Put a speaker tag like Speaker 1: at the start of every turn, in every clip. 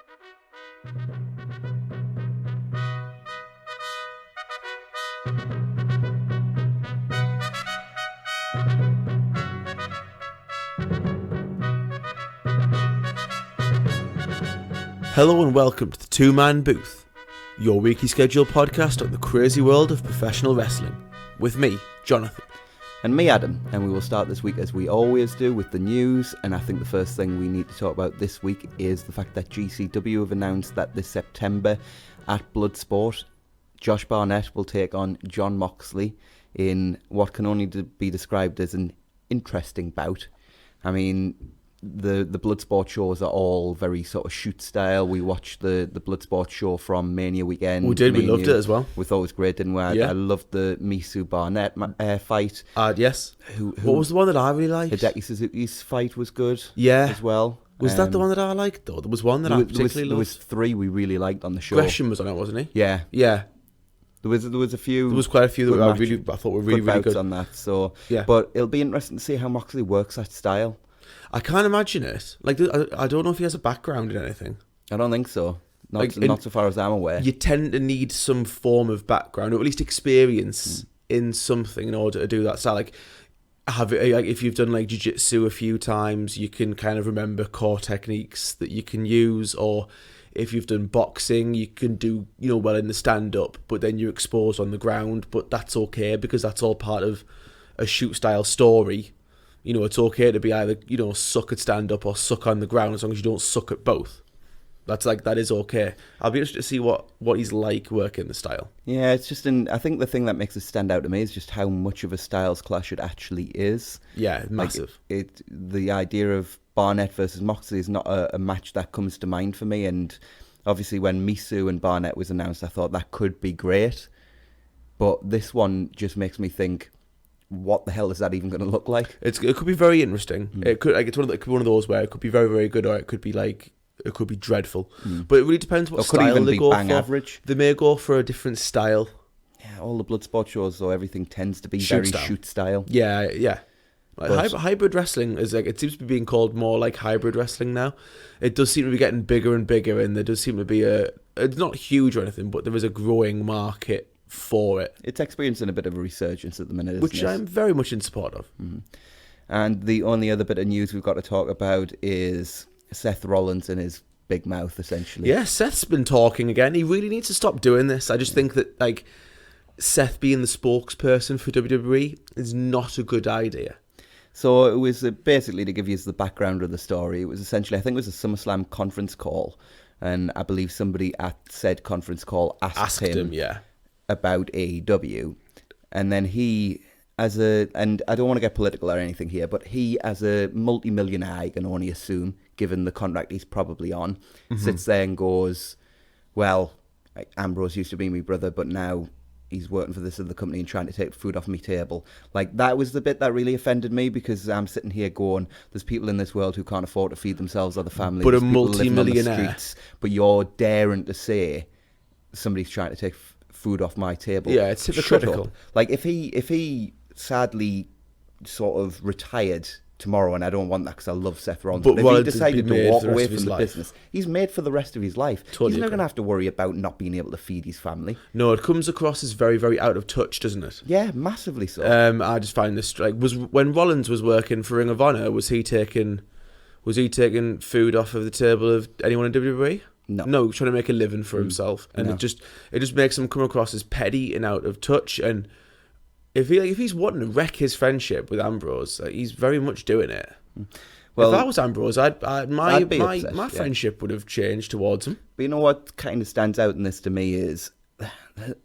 Speaker 1: Hello and welcome to the Two Man Booth, your weekly scheduled podcast on the crazy world of professional wrestling, with me, Jonathan.
Speaker 2: And me, Adam, and we will start this week as we always do with the news. And I think the first thing we need to talk about this week is the fact that GCW have announced that this September at Bloodsport, Josh Barnett will take on Jon Moxley in what can only be described as an interesting bout. I mean, the Bloodsport shows are all very sort of shoot style. We watched the Bloodsport show from Mania weekend.
Speaker 1: We did, we loved it as well.
Speaker 2: We thought it was great, didn't we? I loved the Misu Barnett fight.
Speaker 1: Yes. What was the one that I really liked?
Speaker 2: Hideki Suzuki's fight was good as well.
Speaker 1: Was that the one that I liked, though? There was one that I particularly loved.
Speaker 2: There was three we really liked on the show.
Speaker 1: Gresham was on it, wasn't he?
Speaker 2: Yeah.
Speaker 1: Yeah.
Speaker 2: There was a few.
Speaker 1: There was quite a few that I thought were really, really good
Speaker 2: on that. So,
Speaker 1: yeah.
Speaker 2: But it'll be interesting to see how Moxley works that style.
Speaker 1: I can't imagine it. Like, I don't know if he has a background in anything.
Speaker 2: I don't think so. Not so far as I'm aware.
Speaker 1: You tend to need some form of background, or at least experience in something in order to do that style. Like, if you've done like jiu-jitsu a few times, you can kind of remember core techniques that you can use. Or if you've done boxing, you can do well in the stand-up, but then you're exposed on the ground. But that's okay because that's all part of a shoot-style story. It's okay to be either, suck at stand-up or suck on the ground as long as you don't suck at both. That is okay. I'll be interested to see what he's like working the style.
Speaker 2: Yeah, it's just I think the thing that makes it stand out to me is just how much of a styles clash it actually is.
Speaker 1: Yeah, massive.
Speaker 2: The idea of Barnett versus Moxley is not a match that comes to mind for me. And obviously when Misu and Barnett was announced, I thought that could be great. But this one just makes me think, what the hell is that even going to look like?
Speaker 1: It could be very interesting. It could it's one of those where it could be very, very good, or it could be dreadful. But it really depends what style they go for.
Speaker 2: Average.
Speaker 1: They may go for a different style.
Speaker 2: Yeah, all the Bloodsport shows, though, everything tends to be shoot style.
Speaker 1: Yeah. Like hybrid wrestling is it seems to be being called more like hybrid wrestling now. It does seem to be getting bigger and bigger, and there does seem to be it's not huge or anything, but there is a growing market for it.
Speaker 2: It's experiencing a bit of a resurgence at the minute,
Speaker 1: which I'm very much in support of.
Speaker 2: And the only other bit of news we've got to talk about is Seth Rollins and his big mouth, essentially.
Speaker 1: Yeah, Seth's been talking again. He really needs to stop doing this. I just think that Seth being the spokesperson for WWE is not a good idea.
Speaker 2: So it was basically, to give you the background of the story, it was essentially, I think it was a SummerSlam conference call, and I believe somebody at said conference call asked him about AEW, and then he, and I don't want to get political or anything here, but he, as a multi-millionaire, I can only assume, given the contract he's probably on, sits there and goes, well, Ambrose used to be my brother, but now he's working for this other company and trying to take food off my table. Like, that was the bit that really offended me, because I'm sitting here going, there's people in this world who can't afford to feed themselves or the family.
Speaker 1: But a multi-millionaire.
Speaker 2: But you're daring to say somebody's trying to take food off my table.
Speaker 1: Yeah, it's hypocritical.
Speaker 2: Like, if he sadly sort of retired tomorrow, and I don't want that because I love Seth Rollins, but if he decided to walk away from the business, he's made for the rest of his life. Totally he's not going to have to worry about not being able to feed his family.
Speaker 1: No, it comes across as very, very out of touch, doesn't it?
Speaker 2: Yeah, massively so.
Speaker 1: I just find this when Rollins was working for Ring of Honor, was he taking food off of the table of anyone in WWE? No, trying to make a living for himself, and it just makes him come across as petty and out of touch. And if he's wanting to wreck his friendship with Ambrose, he's very much doing it. Well, if I was Ambrose, my friendship would have changed towards him.
Speaker 2: But you know what kind of stands out in this to me is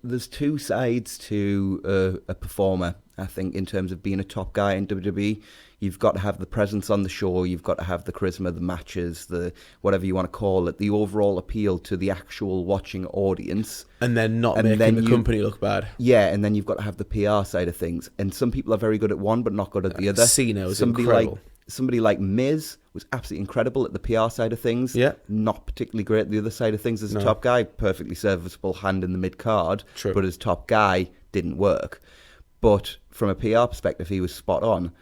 Speaker 2: there's two sides to a performer. I think in terms of being a top guy in WWE. You've got to have the presence on the show, you've got to have the charisma, the matches, the whatever you want to call it, the overall appeal to the actual watching audience.
Speaker 1: And then making the company look bad.
Speaker 2: Yeah, and then you've got to have the PR side of things. And some people are very good at one, but not good at the other.
Speaker 1: Cena was incredible.
Speaker 2: Somebody like Miz was absolutely incredible at the PR side of things.
Speaker 1: Yeah.
Speaker 2: Not particularly great at the other side of things as a top guy. Perfectly serviceable hand in the mid-card.
Speaker 1: True.
Speaker 2: But as top guy, didn't work. But from a PR perspective, he was spot on.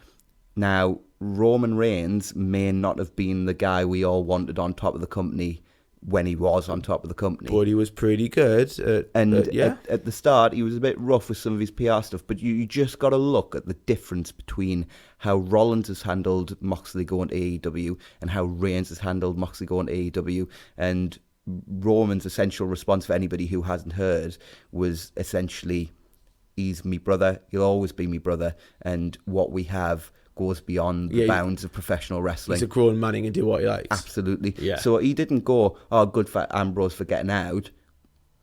Speaker 2: Now, Roman Reigns may not have been the guy we all wanted on top of the company when he was on top of the company.
Speaker 1: But he was pretty good.
Speaker 2: At the start, he was a bit rough with some of his PR stuff, but you just got to look at the difference between how Rollins has handled Moxley going to AEW and how Reigns has handled Moxley going to AEW. And Roman's essential response, for anybody who hasn't heard, was essentially, he's me brother, he'll always be me brother, and what we have goes beyond the bounds of professional wrestling.
Speaker 1: He's a grown man and can do what he likes.
Speaker 2: Absolutely.
Speaker 1: Yeah.
Speaker 2: So he didn't go, oh, good for Ambrose for getting out,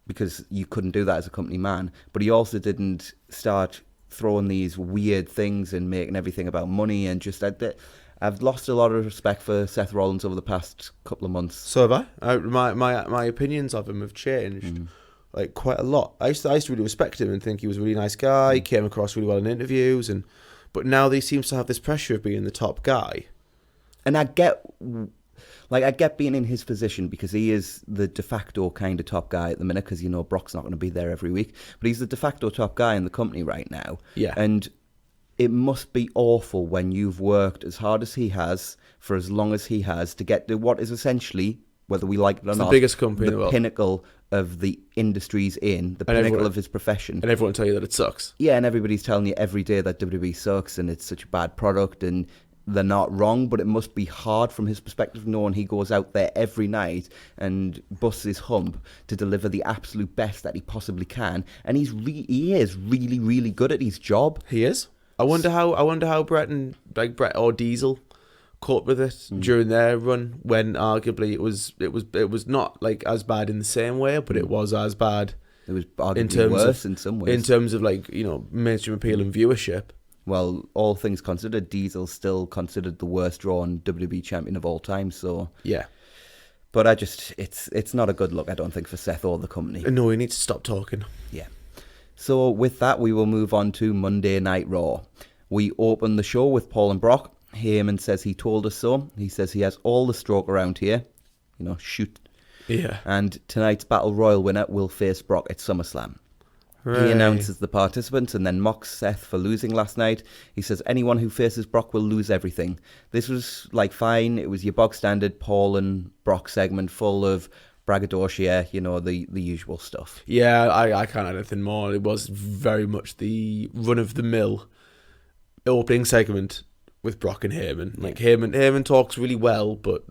Speaker 2: because you couldn't do that as a company man. But he also didn't start throwing these weird things and making everything about money. And just, I've lost a lot of respect for Seth Rollins over the past couple of months.
Speaker 1: So have I. My opinions of him have changed like quite a lot. I used to really respect him and think he was a really nice guy. He came across really well in interviews, but now he seems to have this pressure of being the top guy.
Speaker 2: And I get being in his position, because he is the de facto kind of top guy at the minute, because, Brock's not going to be there every week. But he's the de facto top guy in the company right now.
Speaker 1: Yeah.
Speaker 2: And it must be awful when you've worked as hard as he has, for as long as he has, to get to what is essentially, whether we like it or not,
Speaker 1: the biggest company in the world,
Speaker 2: pinnacle of the industry's pinnacle of his profession.
Speaker 1: And everyone tell you that it sucks.
Speaker 2: Yeah, and everybody's telling you every day that WWE sucks and it's such a bad product, and they're not wrong, but it must be hard from his perspective, knowing he goes out there every night and busts his hump to deliver the absolute best that he possibly can, and he is really, really good at his job.
Speaker 1: He is. I wonder how Brett or Diesel caught with it during their run, when arguably it was not like as bad in the same way, but it was as bad.
Speaker 2: It was arguably worse in some ways.
Speaker 1: In terms of mainstream appeal and viewership.
Speaker 2: Well, all things considered, Diesel's still considered the worst drawn WWE champion of all time. So
Speaker 1: yeah,
Speaker 2: but it's not a good look, I don't think, for Seth or the company.
Speaker 1: No, we need to stop talking.
Speaker 2: Yeah. So with that, we will move on to Monday Night Raw. We open the show with Paul and Brock. Heyman says he told us so. He says he has all the stroke around here. Shoot.
Speaker 1: Yeah.
Speaker 2: And tonight's Battle Royal winner will face Brock at SummerSlam. Right. He announces the participants and then mocks Seth for losing last night. He says anyone who faces Brock will lose everything. This was fine. It was your bog standard Paul and Brock segment, full of braggadocio, the usual stuff.
Speaker 1: Yeah, I can't add anything more. It was very much the run-of-the-mill opening segment with Brock and Heyman. Heyman talks really well, but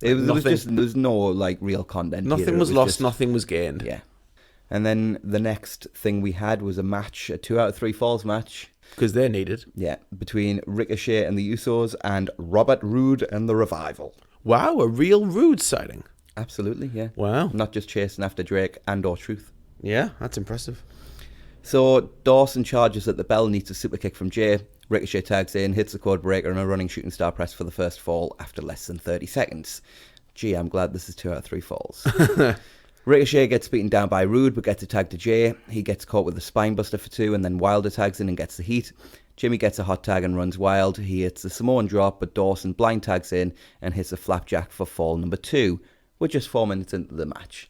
Speaker 2: there was no real content.
Speaker 1: Nothing was lost, nothing was gained.
Speaker 2: Yeah. And then the next thing we had was a match, a 2 out of 3 falls match.
Speaker 1: Because they're needed.
Speaker 2: Yeah, between Ricochet and the Usos and Robert Roode and the Revival.
Speaker 1: Wow, a real Roode sighting.
Speaker 2: Absolutely, yeah.
Speaker 1: Wow.
Speaker 2: Not just chasing after Drake and or Truth.
Speaker 1: Yeah, that's impressive.
Speaker 2: So Dawson charges at the bell, needs a super kick from Jay. Ricochet tags in, hits the code breaker and a running shooting star press for the first fall after less than 30 seconds. Gee, I'm glad this is 2 out of 3 falls. Ricochet gets beaten down by Roode but gets a tag to Jay. He gets caught with a spinebuster for 2 and then Wilder tags in and gets the heat. Jimmy gets a hot tag and runs wild. He hits the Samoan drop, but Dawson blind tags in and hits a flapjack for fall number 2. We're just 4 minutes into the match.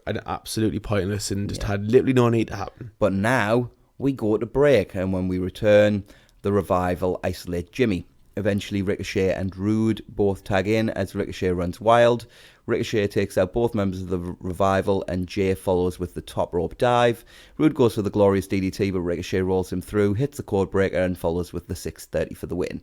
Speaker 1: And absolutely pointless and just had literally no need to happen.
Speaker 2: But now we go to break, and when we return, the Revival isolate Jimmy. Eventually, Ricochet and Roode both tag in as Ricochet runs wild. Ricochet takes out both members of the Revival, and Jay follows with the top rope dive. Roode goes for the glorious DDT, but Ricochet rolls him through, hits the code breaker, and follows with the 630 for the win.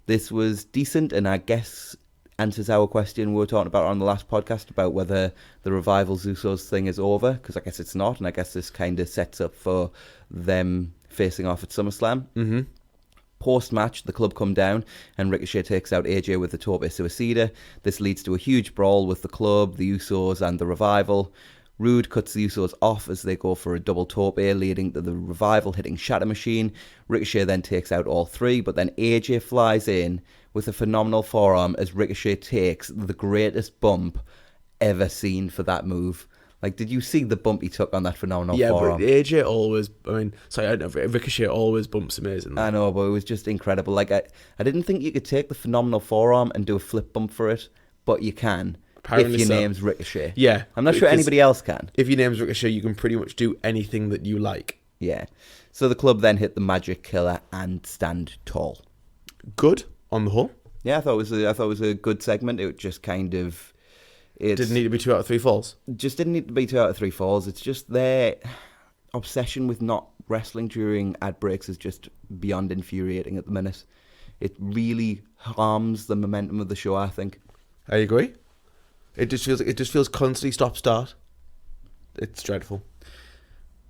Speaker 2: This was decent, and I guess answers our question we were talking about on the last podcast about whether the Revival Usos thing is over, because I guess it's not, and I guess this kind of sets up for them facing off at SummerSlam.
Speaker 1: Mm-hmm.
Speaker 2: Post-match, the club come down and Ricochet takes out AJ with the Tope Suicida. This leads to a huge brawl with the club, the Usos and the Revival. Roode cuts the Usos off as they go for a double Tope, leading to the Revival hitting Shatter Machine. Ricochet then takes out all 3, but then AJ flies in with a phenomenal forearm as Ricochet takes the greatest bump ever seen for that move. Did you see the bump he took on that phenomenal forearm?
Speaker 1: Yeah, but AJ always, Ricochet always bumps amazing.
Speaker 2: I know, but it was just incredible. I didn't think you could take the phenomenal forearm and do a flip bump for it, but you can. Apparently if your name's Ricochet.
Speaker 1: Yeah.
Speaker 2: I'm not sure anybody else can.
Speaker 1: If your name's Ricochet, you can pretty much do anything that you like.
Speaker 2: Yeah. So the club then hit the Magic Killer and stand tall.
Speaker 1: Good, on the whole.
Speaker 2: Yeah, I thought it was a good segment. It just kind of
Speaker 1: It didn't need to be 2 out of 3 falls.
Speaker 2: Just didn't need to be 2 out of 3 falls. It's just their obsession with not wrestling during ad breaks is just beyond infuriating at the minute. It really harms the momentum of the show, I think.
Speaker 1: I agree. It just feels constantly stop-start. It's dreadful.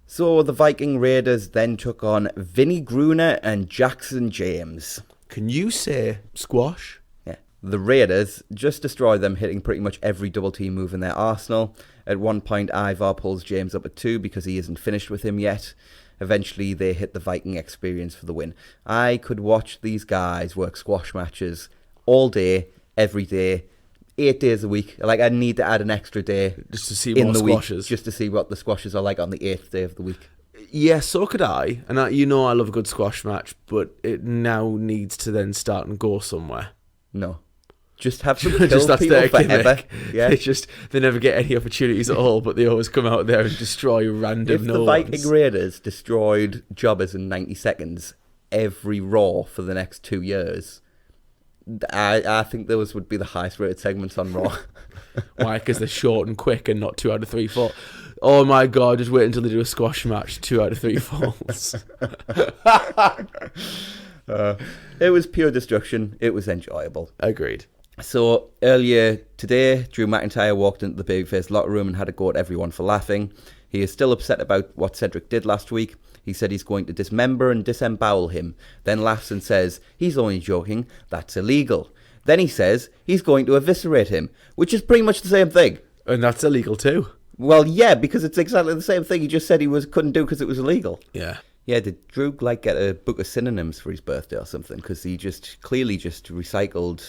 Speaker 2: So the Viking Raiders then took on Vinnie Gruner and Jackson James.
Speaker 1: Can you say squash?
Speaker 2: Yeah. The Raiders just destroyed them, hitting pretty much every double team move in their arsenal. At one point, Ivar pulls James up at 2 because he isn't finished with him yet. Eventually, they hit the Viking experience for the win. I could watch these guys work squash matches all day, every day, 8 days a week. Like, I need to add an extra day
Speaker 1: just to see more squashes.
Speaker 2: Just to see what the squashes are like on the 8th day of the week.
Speaker 1: Yeah, so could I. And I love a good squash match, but it now needs to then start and go somewhere.
Speaker 2: No. Just have them kill people forever. Yeah.
Speaker 1: They never get any opportunities at all, but they always come out there and destroy random
Speaker 2: If the Viking Raiders destroyed jobbers in 90 seconds every Raw for the next 2 years, I think those would be the highest rated segments on Raw.
Speaker 1: Why? Because they're short and quick and not 2 out of 3 falls. Oh my God, just wait until they do a squash match, 2 out of 3 falls.
Speaker 2: It was pure destruction. It was enjoyable.
Speaker 1: Agreed.
Speaker 2: So earlier today, Drew McIntyre walked into the babyface locker room and had a go at everyone for laughing. He is still upset about what Cedric did last week. He said he's going to dismember and disembowel him, then laughs and says, he's only joking, that's illegal. Then he says he's going to eviscerate him, which is pretty much the same thing.
Speaker 1: And that's illegal too.
Speaker 2: Well, yeah, because it's exactly the same thing. He just said couldn't do because it was illegal.
Speaker 1: Yeah.
Speaker 2: Yeah, did Drew get a book of synonyms for his birthday or something? Because he clearly recycled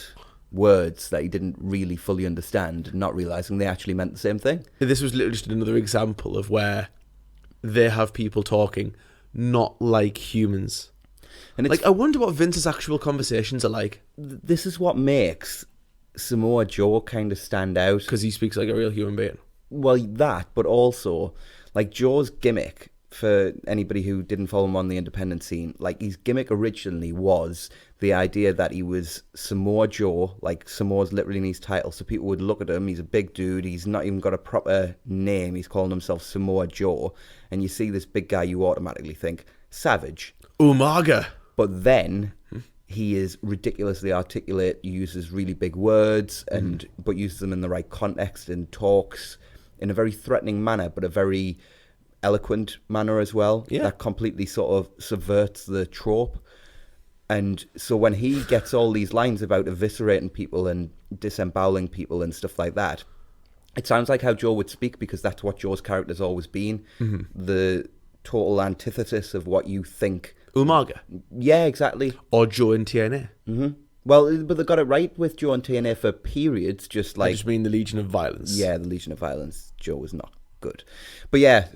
Speaker 2: words that he didn't really fully understand, not realising they actually meant the same thing.
Speaker 1: This was literally just another example of where they have people talking not like humans. And I wonder what Vince's actual conversations are like.
Speaker 2: This is what makes Samoa Joe kind of stand out.
Speaker 1: Because he speaks like a real human being.
Speaker 2: Well, that, but also, like, Joe's gimmick, for anybody who didn't follow him on the independent scene, like, his gimmick originally was the idea that he was Samoa Joe, like, Samoa's literally in his title, so people would look at him, he's a big dude, he's not even got a proper name, he's calling himself Samoa Joe, and you see this big guy, you automatically think, savage.
Speaker 1: Umaga.
Speaker 2: But then he is ridiculously articulate, uses really big words, but uses them in the right context and talks in a very threatening manner, but a very eloquent manner as well. Yeah. That completely sort of subverts the trope. And so when he gets all these lines about eviscerating people and disemboweling people and stuff like that, it sounds like how Joe would speak, because that's what Joe's character's always been. The total antithesis of what you think.
Speaker 1: Umaga.
Speaker 2: Yeah, exactly.
Speaker 1: Or Joe in TNA.
Speaker 2: Well, but they got it right with Joe and TNA for periods, just like...
Speaker 1: I just mean the Legion of Violence.
Speaker 2: Yeah, the Legion of Violence. Joe was not good. But yeah,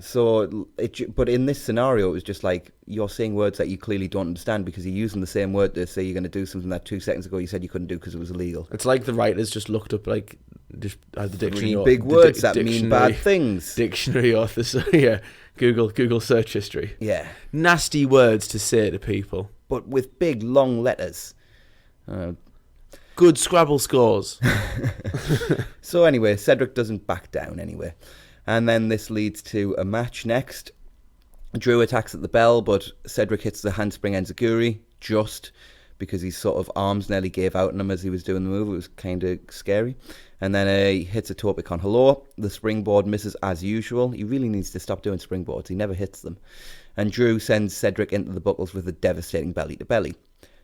Speaker 2: but in this scenario, it was just like, you're saying words that you clearly don't understand because you're using the same word to say you're going to do something that 2 seconds ago you said you couldn't do because it was illegal.
Speaker 1: It's like the writers just looked up, like, the dictionary.
Speaker 2: Really big words that mean bad things.
Speaker 1: Dictionary authors, yeah. Google search history.
Speaker 2: Yeah.
Speaker 1: Nasty words to say to people.
Speaker 2: But with big, long letters.
Speaker 1: Good Scrabble scores.
Speaker 2: So anyway, Cedric doesn't back down anyway. And then this leads to a match next. Drew attacks at the bell, but Cedric hits the handspring enziguri just because his sort of arms nearly gave out on him as he was doing the move. It was kind of scary. And then he hits a Topic on Hello. The springboard misses as usual. He really needs to stop doing springboards. He never hits them. And Drew sends Cedric into the buckles with a devastating belly-to-belly.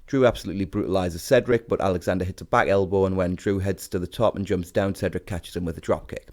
Speaker 2: Drew absolutely brutalises Cedric, but Alexander hits a back elbow, and when Drew heads to the top and jumps down, Cedric catches him with a dropkick.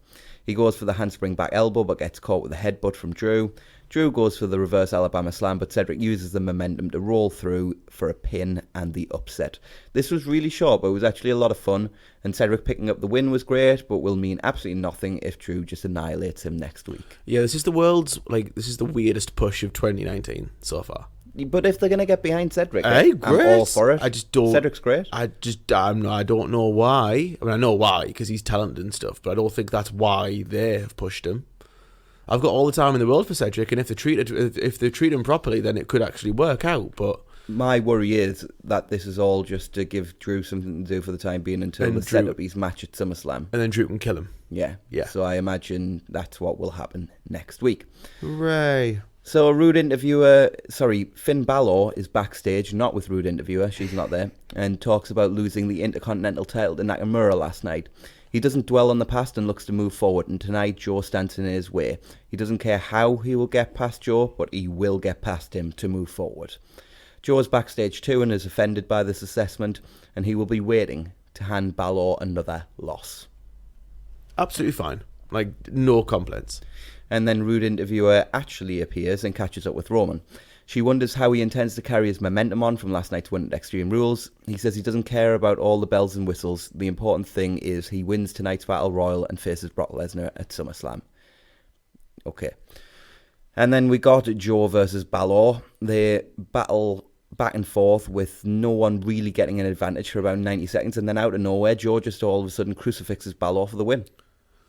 Speaker 2: He goes for the handspring back elbow, but gets caught with a headbutt from Drew. Drew goes for the reverse Alabama slam, but Cedric uses the momentum to roll through for a pin and the upset. This was really short, but it was actually a lot of fun, and Cedric picking up the win was great, but will mean absolutely nothing if Drew just annihilates him next week.
Speaker 1: Yeah, this is the weirdest push of 2019 so far.
Speaker 2: But if they're going to get behind Cedric,
Speaker 1: I'm
Speaker 2: all for it.
Speaker 1: I just don't.
Speaker 2: Cedric's great.
Speaker 1: I don't know why. I mean, I know why, because he's talented and stuff, but I don't think that's why they have pushed him. I've got all the time in the world for Cedric, and if they treat him properly, then it could actually work out. But
Speaker 2: My worry is that this is all just to give Drew something to do for the time being until they set up his match at SummerSlam.
Speaker 1: And then Drew can kill him.
Speaker 2: Yeah. So I imagine that's what will happen next week.
Speaker 1: Hooray.
Speaker 2: So Finn Balor is backstage, not with Rude Interviewer, she's not there, and talks about losing the Intercontinental title to Nakamura last night. He doesn't dwell on the past and looks to move forward, and tonight Joe stands in his way. He doesn't care how he will get past Joe, but he will get past him to move forward. Joe is backstage too and is offended by this assessment, and he will be waiting to hand Balor another loss.
Speaker 1: Absolutely fine. Like, no complaints.
Speaker 2: And then Rude Interviewer actually appears and catches up with Roman. She wonders how he intends to carry his momentum on from last night's win at Extreme Rules. He says he doesn't care about all the bells and whistles. The important thing is he wins tonight's Battle Royal and faces Brock Lesnar at SummerSlam. Okay. And then we got Joe versus Balor. They battle back and forth with no one really getting an advantage for about 90 seconds. And then out of nowhere, Joe just all of a sudden crucifixes Balor for the win.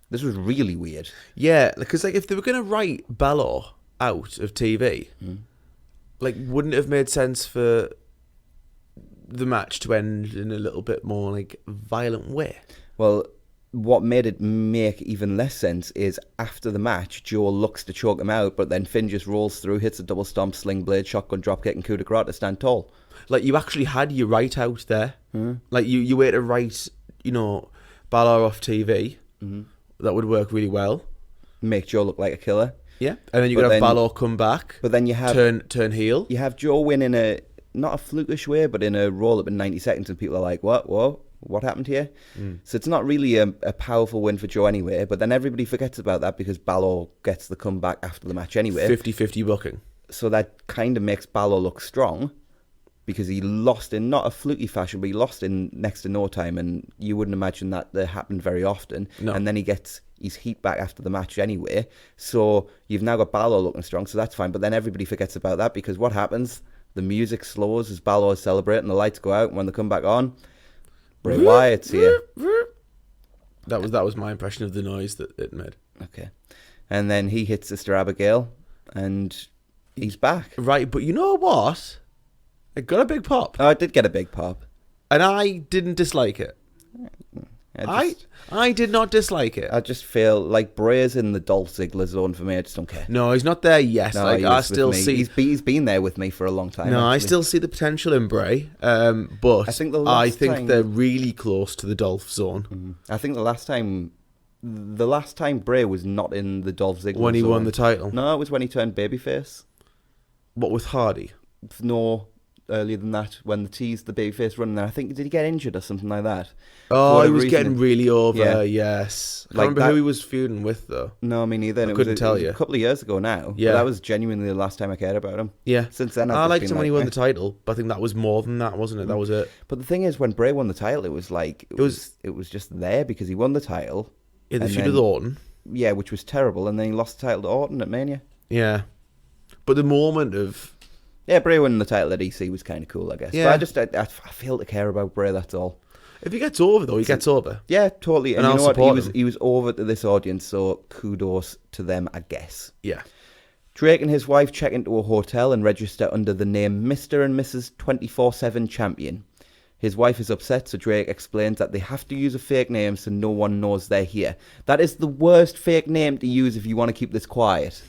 Speaker 2: This was really weird.
Speaker 1: Yeah, because like if they were going to write Balor out of TV, like wouldn't it have made sense for the match to end in a little bit more like violent way?
Speaker 2: Well, what made it make even less sense is after the match, Joe looks to choke him out, but then Finn just rolls through, hits a double stomp, sling blade, shotgun dropkick, and coup de grace to stand tall.
Speaker 1: Like you actually had your right out there. Like you were to write, Balor off TV. That would work really well.
Speaker 2: Make Joe look like a killer.
Speaker 1: Yeah, and then you could have Balor come back.
Speaker 2: But then you have
Speaker 1: turn heel.
Speaker 2: You have Joe win in a not a flukish way, but in a roll up in 90 seconds, and people are like, "What? Whoa, what happened here?" So it's not really a powerful win for Joe anyway. But then everybody forgets about that because Balor gets the comeback after the match anyway.
Speaker 1: 50-50 booking.
Speaker 2: So that kind of makes Balor look strong. Because he lost in not a fluky fashion, but he lost in next to no time, and you wouldn't imagine that happened very often.
Speaker 1: No.
Speaker 2: And then he gets his heat back after the match anyway. So you've now got Balor looking strong, so that's fine. But then everybody forgets about that because what happens? The music slows as Balor is celebrating, the lights go out, and when they come back on, Bray Wyatt's here.
Speaker 1: That was my impression of the noise that it made.
Speaker 2: Okay. And then he hits Sister Abigail, and he's back.
Speaker 1: Right, but you know what? It got a big pop.
Speaker 2: Oh, it did get a big pop.
Speaker 1: And I didn't dislike it. I did not dislike it.
Speaker 2: I just feel like Bray's in the Dolph Ziggler zone for me. I just don't care.
Speaker 1: No, he's not there yet.
Speaker 2: No,
Speaker 1: like I still see
Speaker 2: he's been there with me for a long time.
Speaker 1: No,
Speaker 2: actually.
Speaker 1: I still see the potential in Bray. But I think they're really close to the Dolph zone.
Speaker 2: I think the last time Bray was not in the Dolph Ziggler
Speaker 1: when he
Speaker 2: zone.
Speaker 1: won the title.
Speaker 2: No, it was when he turned babyface.
Speaker 1: What with Hardy?
Speaker 2: No. Earlier than that, when the babyface run there, I think, did he get injured or something like that?
Speaker 1: Oh, he was getting really over, yes. I can't remember who he was feuding with, though.
Speaker 2: No, me neither.
Speaker 1: I couldn't tell you.
Speaker 2: A couple of years ago now.
Speaker 1: Yeah.
Speaker 2: But that was genuinely the last time I cared about him.
Speaker 1: Yeah.
Speaker 2: Since then,
Speaker 1: I liked him when he won the title, but I think that was more than that, wasn't it? That was it.
Speaker 2: But the thing is, when Bray won the title, it was like, it was just there because he won the title.
Speaker 1: Yeah, the feud with Orton.
Speaker 2: Yeah, which was terrible, and then he lost the title to Orton at Mania.
Speaker 1: Yeah. But the moment of...
Speaker 2: Yeah, Bray winning the title at EC was kind of cool, I guess.
Speaker 1: Yeah.
Speaker 2: But I fail to care about Bray, that's all.
Speaker 1: If he gets over, though, he gets over.
Speaker 2: Yeah, totally. And
Speaker 1: I'll
Speaker 2: you know what?
Speaker 1: support him.
Speaker 2: He was over to this audience, so kudos to them, I guess.
Speaker 1: Yeah.
Speaker 2: Drake and his wife check into a hotel and register under the name Mr. and Mrs. 24/7 Champion. His wife is upset, so Drake explains that they have to use a fake name so no one knows they're here. That is the worst fake name to use if you want to keep this quiet.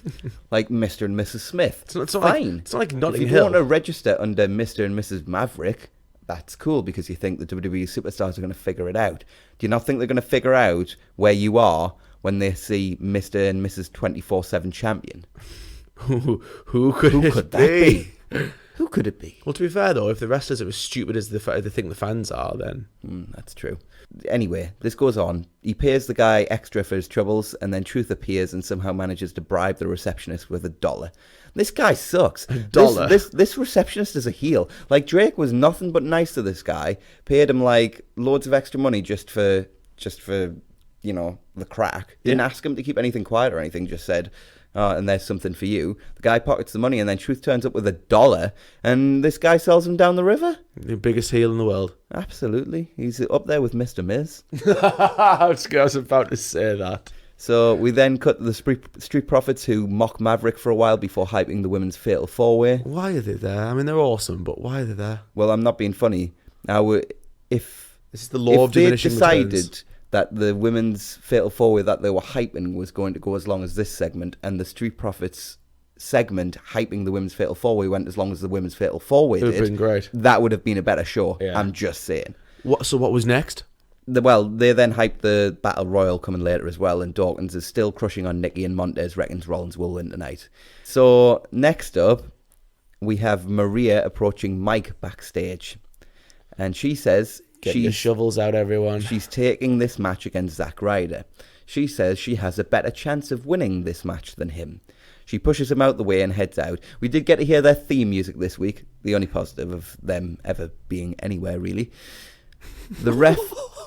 Speaker 2: Like Mr. and Mrs. Smith.
Speaker 1: It's
Speaker 2: fine.
Speaker 1: It's not like Notting
Speaker 2: Hill. If you want to register under Mr. and Mrs. Maverick, that's cool because you think the WWE superstars are going to figure it out. Do you not think they're going to figure out where you are when they see Mr. and Mrs. 24/7 Champion?
Speaker 1: Who could that
Speaker 2: be? Who could it be?
Speaker 1: Well, to be fair, though, if the wrestlers are as stupid as they think the fans are, then...
Speaker 2: That's true. Anyway, this goes on. He pays the guy extra for his troubles, and then Truth appears and somehow manages to bribe the receptionist with $1. This guy sucks.
Speaker 1: $1?
Speaker 2: This receptionist is a heel. Like, Drake was nothing but nice to this guy. Paid him, like, loads of extra money just for the crack. Didn't ask him to keep anything quiet or anything, just said... and there's something for you. The guy pockets the money, and then Truth turns up with $1, and this guy sells him down the river.
Speaker 1: The biggest heel in the world.
Speaker 2: Absolutely. He's up there with Mr. Miz.
Speaker 1: I was about to say that.
Speaker 2: So we then cut to the Street Profits, who mock Maverick for a while before hyping the women's fatal 4-way.
Speaker 1: Why are they there? I mean, they're awesome, but why are they there?
Speaker 2: Well, I'm not being funny. Now, if
Speaker 1: this is the law of diminishing
Speaker 2: decided
Speaker 1: returns.
Speaker 2: That the women's fatal 4-way that they were hyping was going to go as long as this segment, and the Street Profits segment hyping the women's fatal 4-way went as long as the women's fatal 4-way did,
Speaker 1: It would have been great.
Speaker 2: That would have been a better show.
Speaker 1: Yeah.
Speaker 2: I'm just saying.
Speaker 1: So what was next?
Speaker 2: They then hyped the Battle Royal coming later as well, and Dawkins is still crushing on Nikki, and Montez reckons Rollins will win tonight. So next up, we have Maria approaching Mike backstage, and she says
Speaker 1: Get your shovels out, everyone.
Speaker 2: She's taking this match against Zack Ryder. She says she has a better chance of winning this match than him. She pushes him out the way and heads out. We did get to hear their theme music this week, the only positive of them ever being anywhere, really. The ref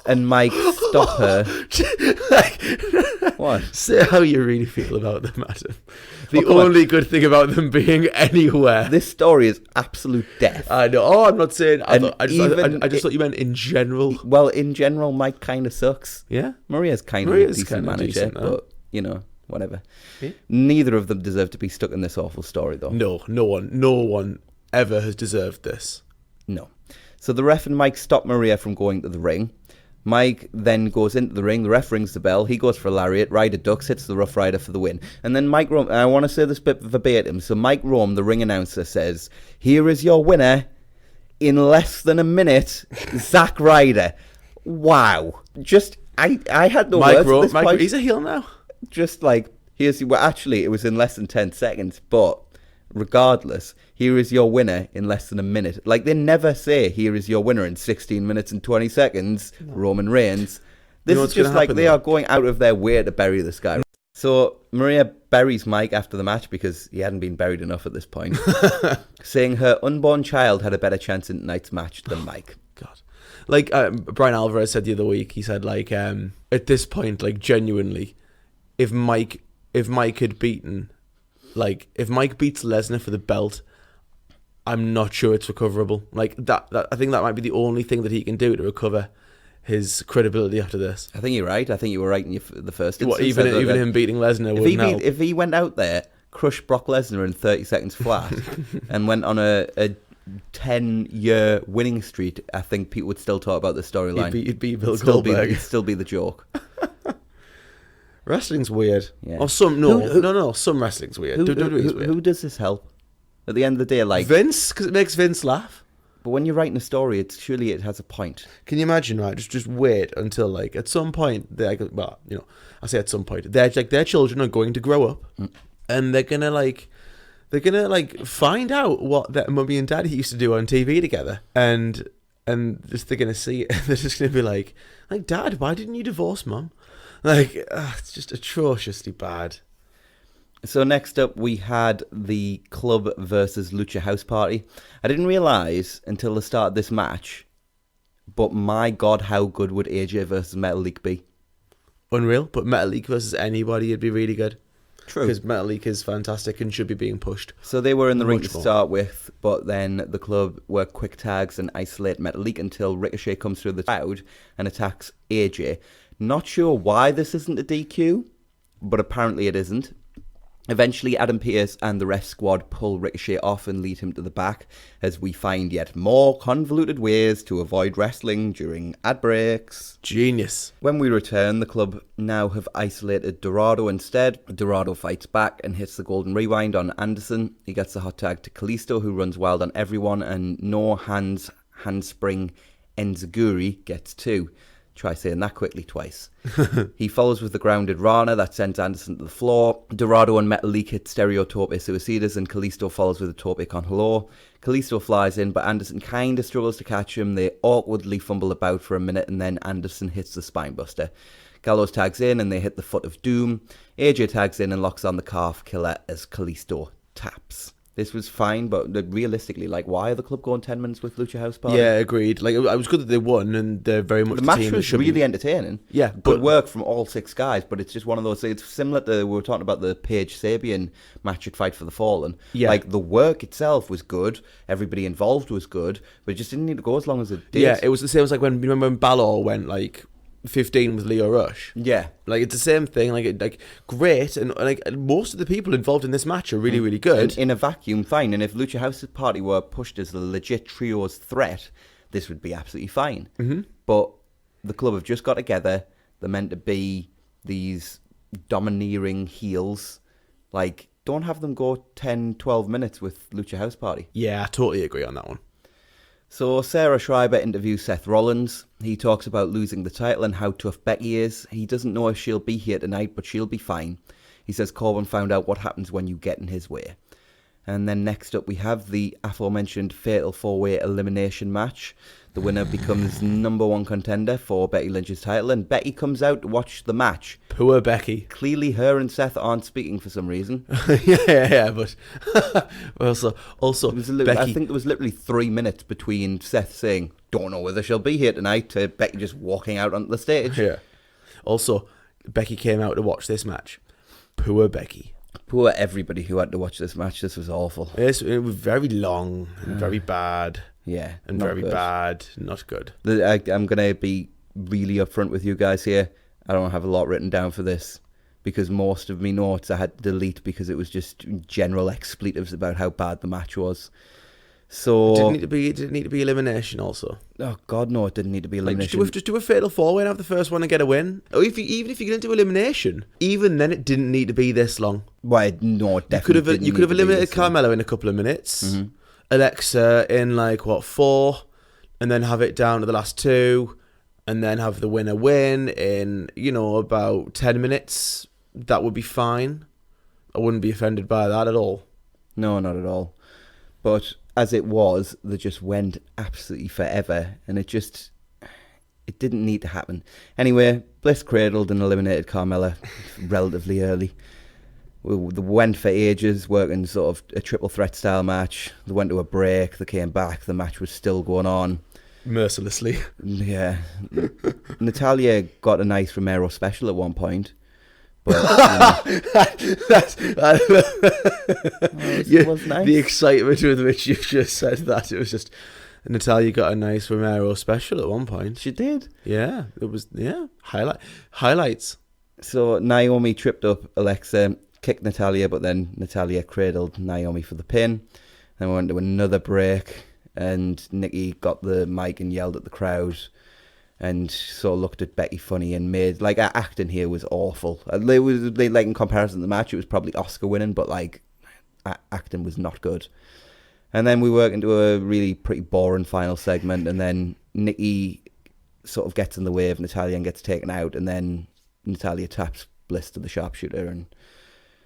Speaker 2: and Mike stop her. What?
Speaker 1: Say how you really feel about them, Adam. The only good thing about them being anywhere.
Speaker 2: This story is absolute death.
Speaker 1: I know. Oh, I'm not saying. I just thought you meant in general.
Speaker 2: Well, in general, Mike kind of sucks.
Speaker 1: Yeah.
Speaker 2: Maria's kind of a decent manager, but, you know, whatever. Yeah. Neither of them deserve to be stuck in this awful story, though.
Speaker 1: No one ever has deserved this.
Speaker 2: No. So the ref and Mike stop Maria from going to the ring. Mike then goes into the ring. The ref rings the bell. He goes for a lariat. Ryder ducks, hits the Rough Rider for the win. And then Mike Rome, I want to say this bit verbatim. So Mike Rome, the ring announcer, says, "Here is your winner in less than a minute, Zack Ryder." Wow. Just, I had no words at this point.
Speaker 1: He's a heel now.
Speaker 2: Just like, actually, it was in less than 10 seconds, but regardless, here is your winner in less than a minute. Like, they never say, here is your winner in 16 minutes and 20 seconds, Roman Reigns. This is just like they are going out of their way to bury this guy. So Maria buries Mike after the match because he hadn't been buried enough at this point, saying her unborn child had a better chance in tonight's match than Mike.
Speaker 1: God. Like Brian Alvarez said the other week, he said, like, at this point, like, genuinely, if Mike had beaten... Like, if Mike beats Lesnar for the belt, I'm not sure it's recoverable. Like, that I think that might be the only thing that he can do to recover his credibility after this.
Speaker 2: I think you're right. I think you were right in the first instance.
Speaker 1: Even him beating Lesnar wouldn't help.
Speaker 2: If he went out there, crushed Brock Lesnar in 30 seconds flat, and went on a 10-year winning streak, I think people would still talk about the storyline.
Speaker 1: He'd be Bill Goldberg.
Speaker 2: It'd still be the joke.
Speaker 1: Wrestling's weird.
Speaker 2: Yeah.
Speaker 1: Or some no. Some wrestling's weird.
Speaker 2: Who does this help? At the end of the day, like
Speaker 1: Vince, because it makes Vince laugh.
Speaker 2: But when you're writing a story, surely it has a point.
Speaker 1: Can you imagine? Right, just wait until like at some point I say at some point their children are going to grow up, and they're gonna find out what their mummy and daddy used to do on TV together, and just they're gonna see it. They're just gonna be like, Dad, why didn't you divorce Mum? Like, it's just atrociously bad.
Speaker 2: So next up, we had the Club versus Lucha House Party. I didn't realise until the start of this match, but my God, how good would AJ versus Metal League be?
Speaker 1: Unreal, but Metal League versus anybody would be really good.
Speaker 2: True.
Speaker 1: Because Metal League is fantastic and should be being pushed.
Speaker 2: So they were in the ring to start with, but then the Club work quick tags and isolate Metal League until Ricochet comes through the crowd and attacks AJ. Not sure why this isn't a DQ, but apparently it isn't. Eventually, Adam Pearce and the ref squad pull Ricochet off and lead him to the back, as we find yet more convoluted ways to avoid wrestling during ad breaks.
Speaker 1: Genius.
Speaker 2: When we return, the Club now have isolated Dorado instead. Dorado fights back and hits the Golden Rewind on Anderson. He gets the hot tag to Kalisto, who runs wild on everyone, and no handspring Enziguri gets 2. Try saying that quickly twice. He follows with the grounded Rana that sends Anderson to the floor. Dorado and Metal League hit Stereo Tope Suicidas, and Kalisto follows with a Tope Con Hello. Kalisto flies in, but Anderson kind of struggles to catch him. They awkwardly fumble about for a minute, and then Anderson hits the Spinebuster. Gallows tags in, and they hit the Foot of Doom. AJ tags in and locks on the Calf Killer as Kalisto taps. This was fine, but realistically, like, why are the Club going 10 minutes with Lucha House Party?
Speaker 1: Yeah, agreed. Like, it was good that they won, and they're very much
Speaker 2: the match was really entertaining.
Speaker 1: Yeah,
Speaker 2: good work from all 6 guys, but it's just one of those. It's similar to we were talking about the Paige Sabian match at Fight for the Fallen.
Speaker 1: Yeah,
Speaker 2: like the work itself was good, everybody involved was good, but it just didn't need to go as long as it did.
Speaker 1: Yeah, it was the same as like when Balor went like 15 with Leo Rush.
Speaker 2: Yeah.
Speaker 1: Like, it's the same thing. Like great. And like most of the people involved in this match are really, really good.
Speaker 2: In a vacuum, fine. And if Lucha House Party were pushed as a legit trios threat, this would be absolutely fine.
Speaker 1: Mm-hmm.
Speaker 2: But the club have just got together. They're meant to be these domineering heels. Like, don't have them go 10, 12 minutes with Lucha House Party.
Speaker 1: Yeah, I totally agree on that one.
Speaker 2: So Sarah Schreiber interviews Seth Rollins. He talks about losing the title and how tough Becky is. He doesn't know if she'll be here tonight, but she'll be fine. He says Corbin found out what happens when you get in his way. And then next up we have the aforementioned Fatal 4-Way Elimination match. The winner becomes number one contender for Becky Lynch's title, and Becky comes out to watch the match.
Speaker 1: Poor Becky.
Speaker 2: Clearly her and Seth aren't speaking for some reason.
Speaker 1: yeah, but also Becky...
Speaker 2: I think there was literally 3 minutes between Seth saying, don't know whether she'll be here tonight, to Becky just walking out on the stage.
Speaker 1: Yeah. Also, Becky came out to watch this match. Poor Becky.
Speaker 2: Poor everybody who had to watch this match. This was awful.
Speaker 1: It was very long and very bad.
Speaker 2: Yeah.
Speaker 1: And very good. Bad. Not good.
Speaker 2: I'm going to be really upfront with you guys here. I don't have a lot written down for this because most of my notes I had to delete because it was just general expletives about how bad the match was. So
Speaker 1: Did it need to be elimination also?
Speaker 2: Oh God, no! It didn't need to be elimination.
Speaker 1: Just do a fatal 4-way and have the first one and get a win. Or even if you're going to do elimination, even then it didn't need to be this long.
Speaker 2: Why? No, it definitely
Speaker 1: you could have eliminated Carmella in a couple of minutes, Alexa in 4, and then have it down to the last 2, and then have the winner win in about 10 minutes. That would be fine. I wouldn't be offended by that at all.
Speaker 2: No, not at all. But as it was, they just went absolutely forever, and it didn't need to happen. Anyway, Bliss cradled and eliminated Carmella relatively early. They went for ages, working sort of a triple threat style match. They went to a break, they came back, the match was still going on.
Speaker 1: Mercilessly.
Speaker 2: Yeah. Natalya got a nice Romero special at one point. But it was nice.
Speaker 1: The excitement with which you just said that, it was just Natalya got a nice Romero special at one point.
Speaker 2: She did.
Speaker 1: Yeah, it was highlights.
Speaker 2: So Naomi tripped up Alexa, kicked Natalya, but then Natalya cradled Naomi for the pin. Then we went to another break, and Nikki got the mic and yelled at the crowd. And sort of looked at Becky funny and made acting here was awful. In comparison to the match, it was probably Oscar winning, but acting was not good. And then we work into a really pretty boring final segment, and then Nikki sort of gets in the way of Natalya and gets taken out, and then Natalya taps Bliss to the sharpshooter, and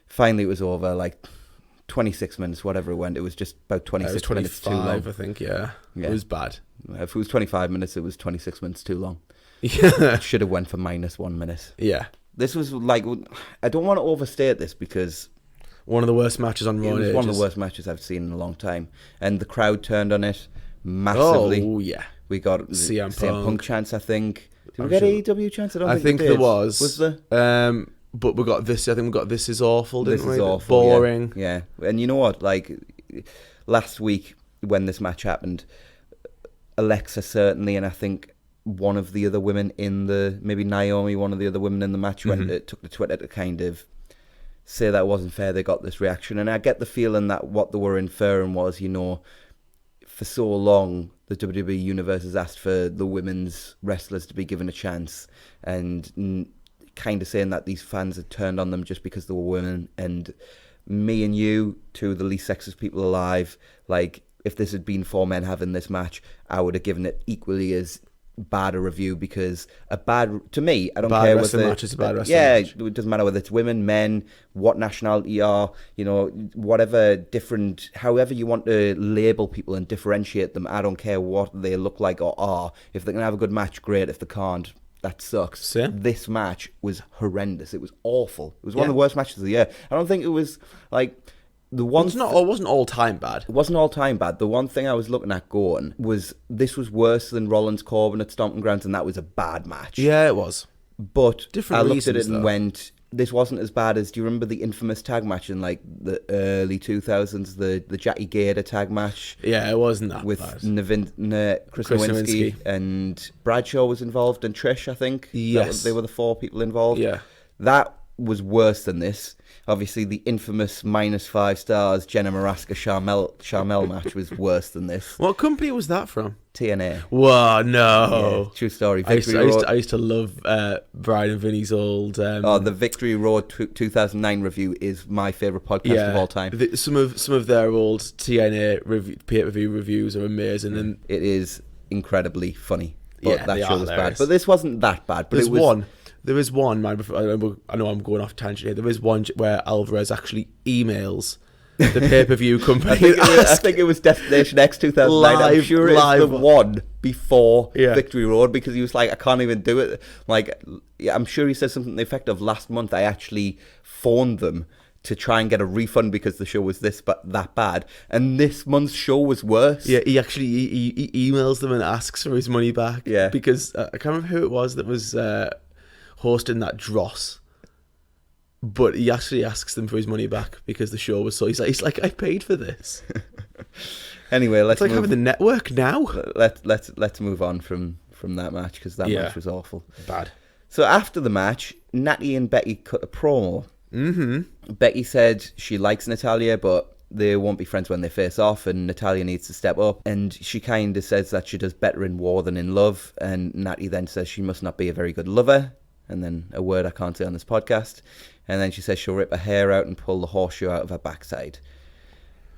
Speaker 2: finally it was over. 26 minutes, whatever it went. It was just about 26 minutes too long.
Speaker 1: I think, yeah. It was bad.
Speaker 2: If it was 25 minutes, it was 26 minutes too long.
Speaker 1: Yeah.
Speaker 2: Should have went for -1 minute.
Speaker 1: Yeah.
Speaker 2: This was I don't want to overstate this because...
Speaker 1: One of the worst matches on Raw.
Speaker 2: It was one of the worst matches I've seen in a long time. And the crowd turned on it massively.
Speaker 1: Oh, yeah.
Speaker 2: We got
Speaker 1: CM
Speaker 2: Punk chants, I think. Did we get AEW chants?
Speaker 1: I think there was.
Speaker 2: Was there?
Speaker 1: But we got this. I think we got This Is Awful, didn't we?
Speaker 2: This Is Awful.
Speaker 1: Boring.
Speaker 2: Yeah. And you know what? Last week when this match happened, Alexa certainly, and I think one of the other women maybe Naomi, one of the other women in the match, took to Twitter to kind of say that it wasn't fair they got this reaction. And I get the feeling that what they were inferring was, for so long, the WWE Universe has asked for the women's wrestlers to be given a chance, and kind of saying that these fans had turned on them just because they were women. And me and you, two of the least sexist people alive, if this had been 4 men having this match, I would have given it equally as bad a review, because to me, I don't care whether
Speaker 1: match is a bad wrestling
Speaker 2: match.
Speaker 1: It
Speaker 2: doesn't matter whether it's women, men, what nationality you are, whatever different, however you want to label people and differentiate them. I don't care what they look like or are. If they can have a good match, great. If they can't, that sucks.
Speaker 1: Same.
Speaker 2: This match was horrendous. It was awful. It was one of the worst matches of the year. I don't think it was the one.
Speaker 1: It wasn't all time bad.
Speaker 2: It wasn't all time bad. The one thing I was looking at going was this was worse than Rollins Corbin at Stomping Grounds, and that was a bad match.
Speaker 1: Yeah, it was.
Speaker 2: But
Speaker 1: Different
Speaker 2: I looked at it
Speaker 1: reasons,
Speaker 2: and
Speaker 1: though.
Speaker 2: went, this wasn't as bad as, do you remember the infamous tag match in like the early 2000s, the Jackie Gator tag match?
Speaker 1: Yeah, it wasn't that
Speaker 2: with
Speaker 1: bad.
Speaker 2: Chris Nowinski and Bradshaw was involved, and Trish, I think.
Speaker 1: Yes.
Speaker 2: They were the 4 people involved.
Speaker 1: Yeah.
Speaker 2: That was worse than this. Obviously, the infamous -5 stars Jenna Maraska Sharmell match was worse than this.
Speaker 1: What company was that from?
Speaker 2: TNA.
Speaker 1: Whoa, no.
Speaker 2: Yeah, true story.
Speaker 1: I used to love Brian and Vinny's old...
Speaker 2: the Victory Road 2009 review is my favourite podcast of all time.
Speaker 1: Some of their old TNA pay-per-view reviews are amazing. And
Speaker 2: it is incredibly funny. But that show was
Speaker 1: hilarious.
Speaker 2: bad. But this wasn't that bad. But
Speaker 1: There is one, man, I know I'm going off tangent here. There is one where Alvarez actually emails the pay-per-view company.
Speaker 2: I think it was Destination X 2009. I'm sure it's the one before Victory Road, because he was like, I can't even do it. Like, I'm sure he said something to the effect of, last month I actually phoned them to try and get a refund because the show was that bad, and this month's show was worse.
Speaker 1: Yeah, he actually he emails them and asks for his money back.
Speaker 2: Yeah,
Speaker 1: because I can't remember who it was that was hosting that dross, but he actually asks them for his money back because the show was so. He's like, I paid for this.
Speaker 2: Anyway, let's
Speaker 1: it's like having the network now.
Speaker 2: Let's move on from that match, because that match was awful,
Speaker 1: bad.
Speaker 2: So after the match, Natty and Becky cut a promo. Mm-hmm. Becky said she likes Natalya, but they won't be friends when they face off, and Natalya needs to step up. And she kind of says that she does better in war than in love. And Natty then says she must not be a very good lover. And then a word I can't say on this podcast. And then she says she'll rip her hair out and pull the horseshoe out of her backside.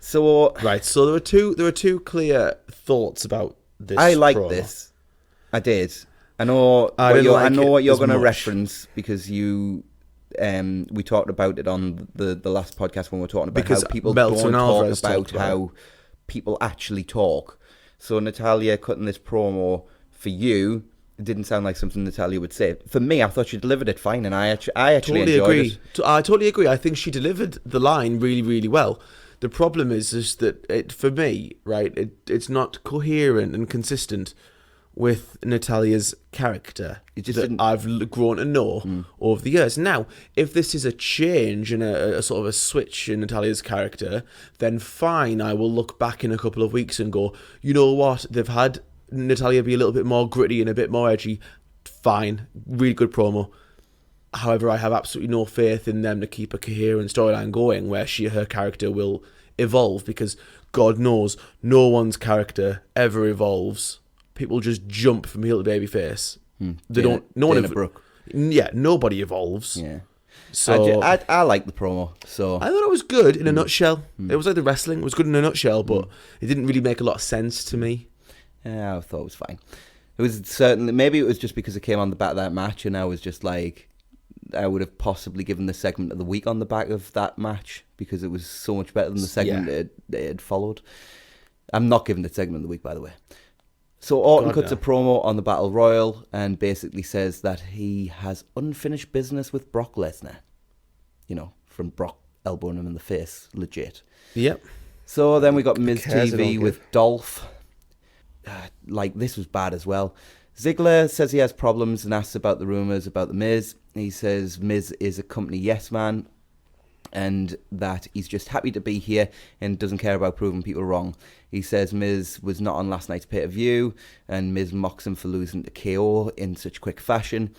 Speaker 2: So
Speaker 1: right, so there were two clear thoughts about this.
Speaker 2: I liked this. I did. I know what you're going to reference, because you. We talked about it on the last podcast when we were talking about how people don't talk about how people actually talk. So Natalya cutting this promo for you, it didn't sound like something Natalya would say. For me, I thought she delivered it fine, and I actually enjoyed it.
Speaker 1: I totally agree. I think she delivered the line really, really well. The problem is that for me, right, it's not coherent and consistent with Natalya's character that I've grown to know over the years. Now, if this is a change and a sort of a switch in Natalya's character, then fine, I will look back in a couple of weeks and go, you know what, they've had Natalya be a little bit more gritty and a bit more edgy. Fine, really good promo. However, I have absolutely no faith in them to keep a coherent storyline going where her character will evolve, because God knows no one's character ever evolves. People just jump from heel to babyface. They don't. No one ever. Yeah, nobody evolves.
Speaker 2: Yeah.
Speaker 1: So
Speaker 2: I like the promo. So
Speaker 1: I thought it was good in a nutshell. It was like the wrestling. It was good in a nutshell, but it didn't really make a lot of sense to me.
Speaker 2: Yeah, I thought it was fine. It was certainly, maybe it was just because it came on the back of that match, and I was just like, I would have possibly given the segment of the week on the back of that match, because it was so much better than the segment it had followed. I'm not giving the segment of the week, by the way. So Orton cuts a promo on the Battle Royal and basically says that he has unfinished business with Brock Lesnar. You know, from Brock elbowing him in the face. Legit.
Speaker 1: Yep.
Speaker 2: So then we got Miz TV with Dolph. This was bad as well. Ziggler says he has problems and asks about the rumours about the Miz. He says Miz is a company yes man, and that he's just happy to be here and doesn't care about proving people wrong. He says Miz was not on last night's pay-per-view, and Miz mocks him for losing to KO in such quick fashion.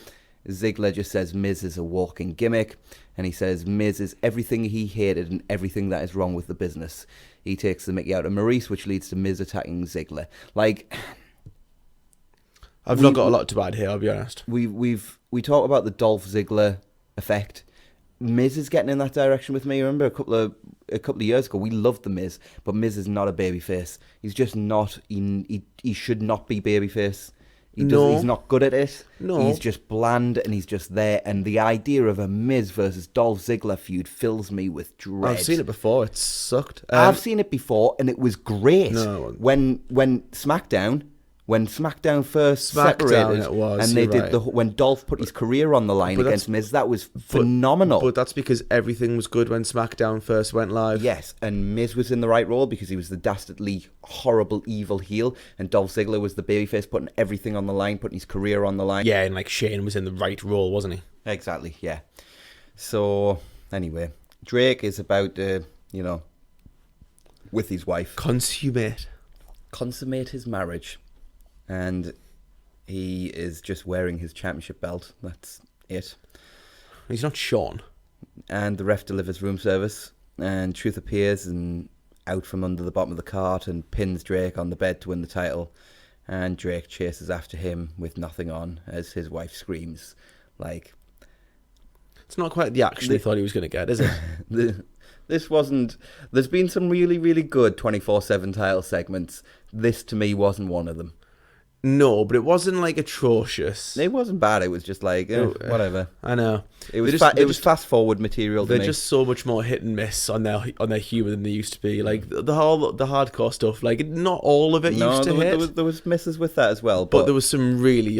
Speaker 2: Ziggler just says Miz is a walking gimmick, and he says Miz is everything he hated and everything that is wrong with the business. He takes the mickey out of Maurice, which leads to Miz attacking Ziggler.
Speaker 1: I've not got a lot to add here, I'll be honest.
Speaker 2: We talk about the Dolph Ziggler effect. Miz is getting in that direction with me. Remember a couple of years ago, we loved the Miz, but Miz is not a babyface. He's just not. He should not be babyface. He's not good at it.
Speaker 1: No.
Speaker 2: He's just bland, and he's just there. And the idea of a Miz versus Dolph Ziggler feud fills me with dread.
Speaker 1: I've seen it before. It sucked.
Speaker 2: I've seen it before, and it was great.
Speaker 1: No.
Speaker 2: When SmackDown first separated,
Speaker 1: it was,
Speaker 2: and they did when Dolph put his career on the line against Miz, that was phenomenal.
Speaker 1: But that's because everything was good when SmackDown first went live.
Speaker 2: Yes, and Miz was in the right role because he was the dastardly, horrible, evil heel, and Dolph Ziggler was the babyface, putting everything on the line, putting his career on the line.
Speaker 1: Yeah, and Shane was in the right role, wasn't he?
Speaker 2: Exactly, yeah. So, anyway, Drake is about to, with his wife, consummate his marriage. And he is just wearing his championship belt. That's it.
Speaker 1: He's not Sean.
Speaker 2: And the ref delivers room service. And Truth appears and out from under the bottom of the cart and pins Drake on the bed to win the title. And Drake chases after him with nothing on as his wife screams. Like,
Speaker 1: it's not quite the action he thought he was going to get, is it?
Speaker 2: This wasn't... There's been some really, really good 24/7 title segments. This, to me, wasn't one of them.
Speaker 1: No, but it wasn't, like, atrocious.
Speaker 2: It wasn't bad. It was just like, whatever.
Speaker 1: I know.
Speaker 2: It was fast-forward material to me.
Speaker 1: They're just so much more hit and miss on their humour than they used to be. Like, the hardcore stuff, like, not all of it used to hit.
Speaker 2: There was misses with that as well.
Speaker 1: But there was some really,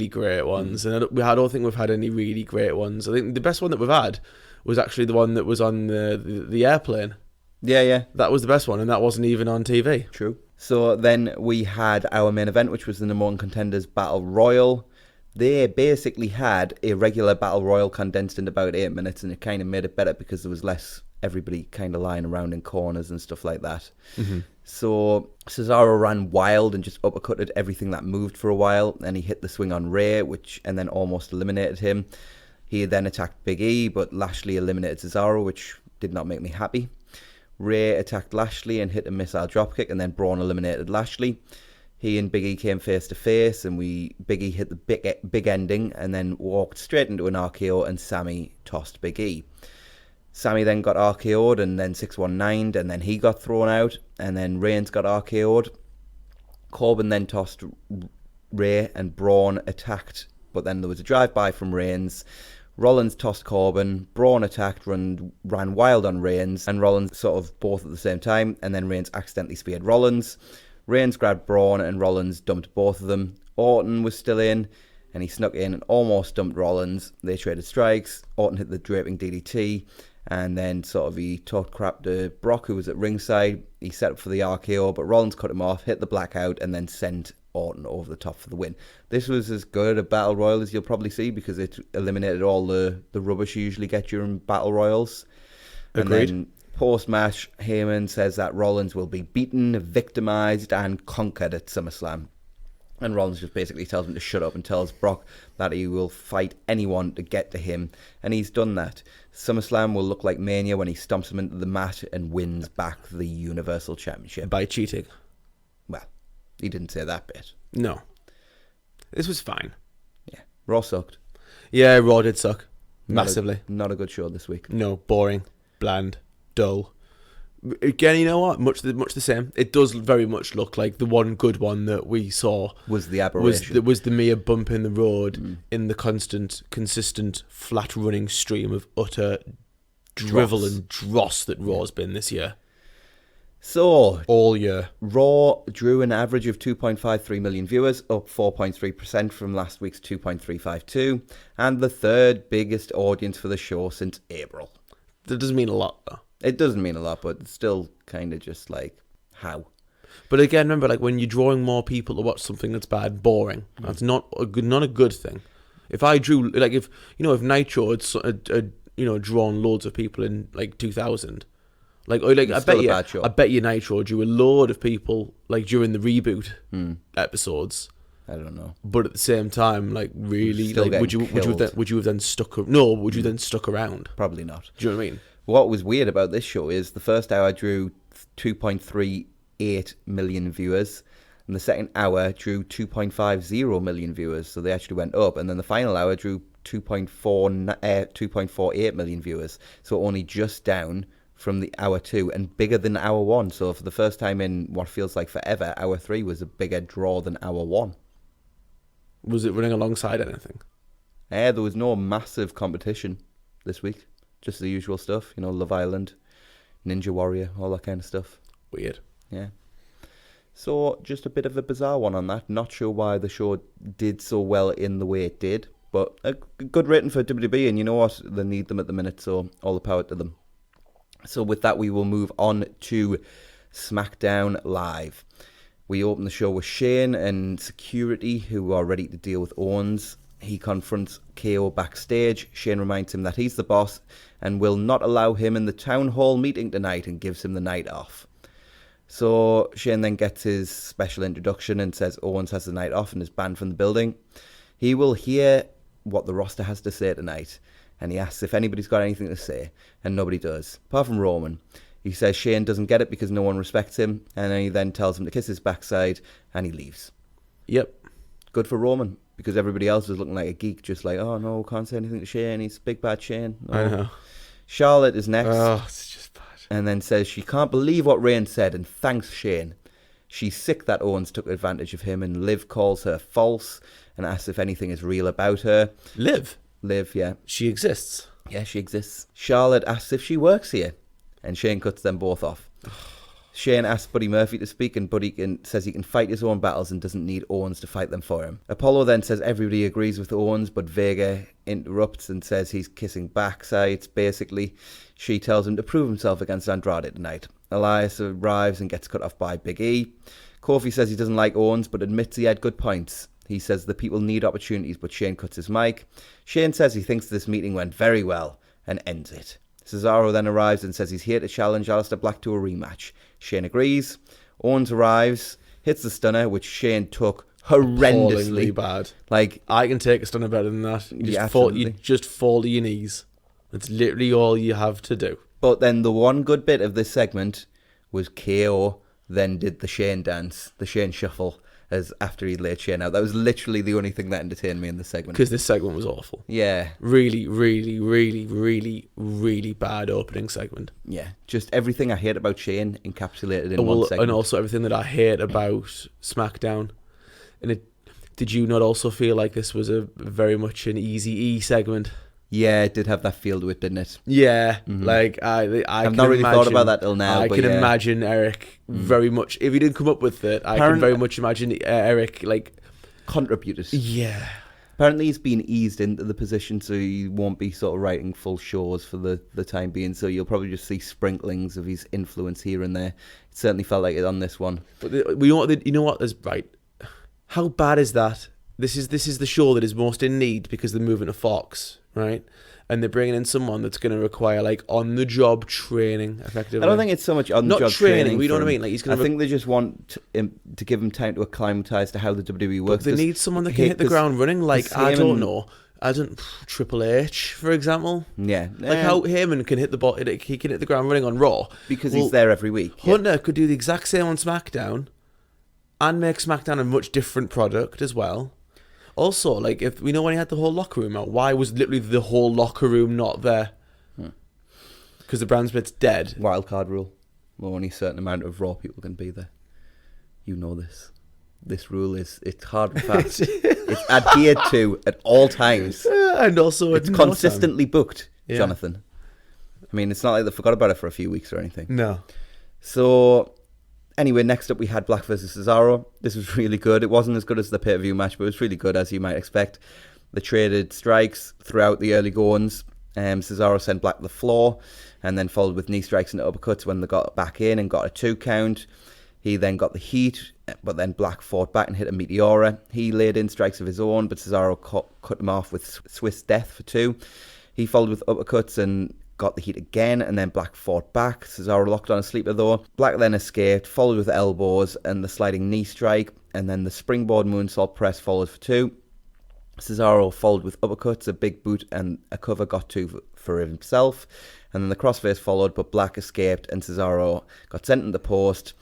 Speaker 1: great ones. And I don't think we've had any really great ones. I think the best one that we've had was actually the one that was on the airplane.
Speaker 2: Yeah.
Speaker 1: That was the best one, and that wasn't even on TV.
Speaker 2: True. So then we had our main event, which was the number one contenders Battle Royal. They basically had a regular Battle Royal condensed in about 8 minutes, and it kind of made it better because there was less everybody kind of lying around in corners and stuff like that. Mm-hmm. So Cesaro ran wild and just uppercutted everything that moved for a while, and he hit the swing on Rey, and then almost eliminated him. He then attacked Big E, but Lashley eliminated Cesaro, which did not make me happy. Rey attacked Lashley and hit a missile dropkick, and then Braun eliminated Lashley. He and Big E came face to face, and Big E hit the big ending, and then walked straight into an RKO, and Sammy tossed Big E. Sammy then got RKO'd, and then 619'd, and then he got thrown out, and then Reigns got RKO'd. Corbin then tossed Rey, and Braun attacked, but then there was a drive-by from Reigns. Rollins tossed Corbin, Braun attacked, ran wild on Reigns, and Rollins sort of both at the same time, and then Reigns accidentally speared Rollins. Reigns grabbed Braun, and Rollins dumped both of them. Orton was still in, and he snuck in and almost dumped Rollins. They traded strikes. Orton hit the draping DDT, and then sort of he talked crap to Brock, who was at ringside. He set up for the RKO, but Rollins cut him off, hit the blackout, and then sent Orton over the top for the win. This was as good a Battle Royal as you'll probably see because it eliminated all the rubbish you usually get during Battle Royals.
Speaker 1: Agreed.
Speaker 2: And then post-match, Heyman says that Rollins will be beaten, victimised and conquered at SummerSlam. And Rollins just basically tells him to shut up and tells Brock that he will fight anyone to get to him. And he's done that. SummerSlam will look like Mania when he stomps him into the mat and wins back the Universal Championship.
Speaker 1: By cheating.
Speaker 2: Well, he didn't say that bit.
Speaker 1: No. This was fine.
Speaker 2: Yeah. Raw sucked.
Speaker 1: Yeah, Raw did suck. Massively.
Speaker 2: Not a good show this week.
Speaker 1: No, boring, bland, dull. Again, you know what? Much the same. It does very much look like the one good one that we saw
Speaker 2: was the aberration.
Speaker 1: Was the mere bump in the road in the consistent, flat-running stream of utter drivel and dross that Raw's been this year.
Speaker 2: So,
Speaker 1: all year.
Speaker 2: Raw drew an average of 2.53 million viewers, up 4.3% from last week's 2.352, and the third biggest audience for the show since April.
Speaker 1: That doesn't mean a lot, though.
Speaker 2: It doesn't mean a lot, but it's still kind of just like, how?
Speaker 1: But again, remember, like when you're drawing more people to watch something that's bad, boring. That's not a good thing. If I drew, like if Nitro had drawn loads of people in like 2000. I bet you Nitro drew a load of people like during the reboot episodes.
Speaker 2: I don't know.
Speaker 1: But at the same time, like really, like would you have then stuck? No, would you then stuck around?
Speaker 2: Probably not.
Speaker 1: Do you know what I mean?
Speaker 2: What was weird about this show is the first hour drew 2.38 million viewers, and the second hour drew 2.50 million viewers. So they actually went up, and then the final hour drew 2.48 million viewers. So only just down from the hour 2 and bigger than hour 1. So for the first time in what feels like forever, hour 3 was a bigger draw than hour 1.
Speaker 1: Was it running alongside anything?
Speaker 2: There was no massive competition this week. Just the usual stuff, Love Island, Ninja Warrior, all that kind of stuff.
Speaker 1: Weird.
Speaker 2: Yeah. So just a bit of a bizarre one on that. Not sure why the show did so well in the way it did, but a good rating for WWE, and you know what? They need them at the minute, so all the power to them. So with that, we will move on to SmackDown Live. We open the show with Shane and security, who are ready to deal with Owens. He confronts KO backstage. Shane reminds him that he's the boss and will not allow him in the town hall meeting tonight and gives him the night off. So Shane then gets his special introduction and says Owens has the night off and is banned from the building. He will hear what the roster has to say tonight, and he asks if anybody's got anything to say, and nobody does, apart from Roman. He says Shane doesn't get it because no one respects him, and he then tells him to kiss his backside, and he leaves.
Speaker 1: Yep.
Speaker 2: Good for Roman, because everybody else was looking like a geek, just like, oh no, can't say anything to Shane, he's big bad Shane. No.
Speaker 1: I know.
Speaker 2: Charlotte is next.
Speaker 1: Oh, it's just bad.
Speaker 2: And then says she can't believe what Reigns said and thanks Shane. She's sick that Owens took advantage of him, and Liv calls her false and asks if anything is real about her.
Speaker 1: Liv,
Speaker 2: yeah.
Speaker 1: She exists.
Speaker 2: Yeah, she exists. Charlotte asks if she works here, and Shane cuts them both off. Shane asks Buddy Murphy to speak, and Buddy says he can fight his own battles and doesn't need Owens to fight them for him. Apollo then says everybody agrees with Owens, but Vega interrupts and says he's kissing backsides. Basically, she tells him to prove himself against Andrade tonight. Elias arrives and gets cut off by Big E. Kofi says he doesn't like Owens, but admits he had good points. He says the people need opportunities, but Shane cuts his mic. Shane says he thinks this meeting went very well and ends it. Cesaro then arrives and says he's here to challenge Aleister Black to a rematch. Shane agrees. Owens arrives, hits the stunner, which Shane took horrendously
Speaker 1: bad.
Speaker 2: Like,
Speaker 1: I can take a stunner better than that. You just fall to your knees. That's literally all you have to do.
Speaker 2: But then the one good bit of this segment was KO then did the Shane dance, the Shane shuffle, as after he laid Shane out. That was literally the only thing that entertained me in the segment.
Speaker 1: Because this segment was awful.
Speaker 2: Yeah.
Speaker 1: Really, really, really, really, really bad opening segment.
Speaker 2: Yeah. Just everything I hate about Shane encapsulated in one segment.
Speaker 1: And also everything that I hate about SmackDown. And did you not also feel like this was a very much an Eazy-E segment?
Speaker 2: Yeah, it did have that feel to it, didn't it?
Speaker 1: Yeah, like I've
Speaker 2: not really thought about that till now.
Speaker 1: I can imagine Eric very much. If he didn't come up with it, I can very much imagine Eric like
Speaker 2: contributed.
Speaker 1: Yeah.
Speaker 2: Apparently, he's been eased into the position, so he won't be sort of writing full shows for the time being. So you'll probably just see sprinklings of his influence here and there. It certainly felt like it on this one.
Speaker 1: But you know what is right. How bad is that? This is the show that is most in need because they're moving to Fox, right? And they're bringing in someone that's going to require like on-the-job training, effectively.
Speaker 2: I don't think it's so much on-the-job
Speaker 1: not training. You know what I mean? Like
Speaker 2: I think they just want to give him time to acclimatise to how the WWE works.
Speaker 1: But they need someone that can hit the ground running. Like I don't know. Triple H, for example.
Speaker 2: Yeah,
Speaker 1: like how Heyman can hit he can hit the ground running on Raw
Speaker 2: because he's there every week.
Speaker 1: Hunter could do the exact same on SmackDown, and make SmackDown a much different product as well. Also, like, if we know when he had the whole locker room out, why was literally the whole locker room not there? Because the brand split's dead.
Speaker 2: Wildcard rule. Well, only a certain amount of Raw people can be there. You know this. This rule it's hard and fast. It's adhered to at all times.
Speaker 1: And also
Speaker 2: it's consistently booked, Jonathan. I mean, it's not like they forgot about it for a few weeks or anything.
Speaker 1: No.
Speaker 2: So... Anyway, next up we had Black vs. Cesaro. This was really good. It wasn't as good as the pay-per-view match, but it was really good, as you might expect. They traded strikes throughout the early goings. Cesaro sent Black to the floor, and then followed with knee strikes and uppercuts when they got back in and got a 2 count. He then got the heat, but then Black fought back and hit a Meteora. He laid in strikes of his own, but Cesaro cut him off with Swiss Death for 2. He followed with uppercuts and got the heat again, and then Black fought back. Cesaro locked on a sleeper though. Black then escaped, followed with elbows and the sliding knee strike, and then the springboard moonsault press followed for 2. Cesaro followed with uppercuts, a big boot, and a cover got 2 for himself. And then the crossface followed, but Black escaped, and Cesaro got sent in the post.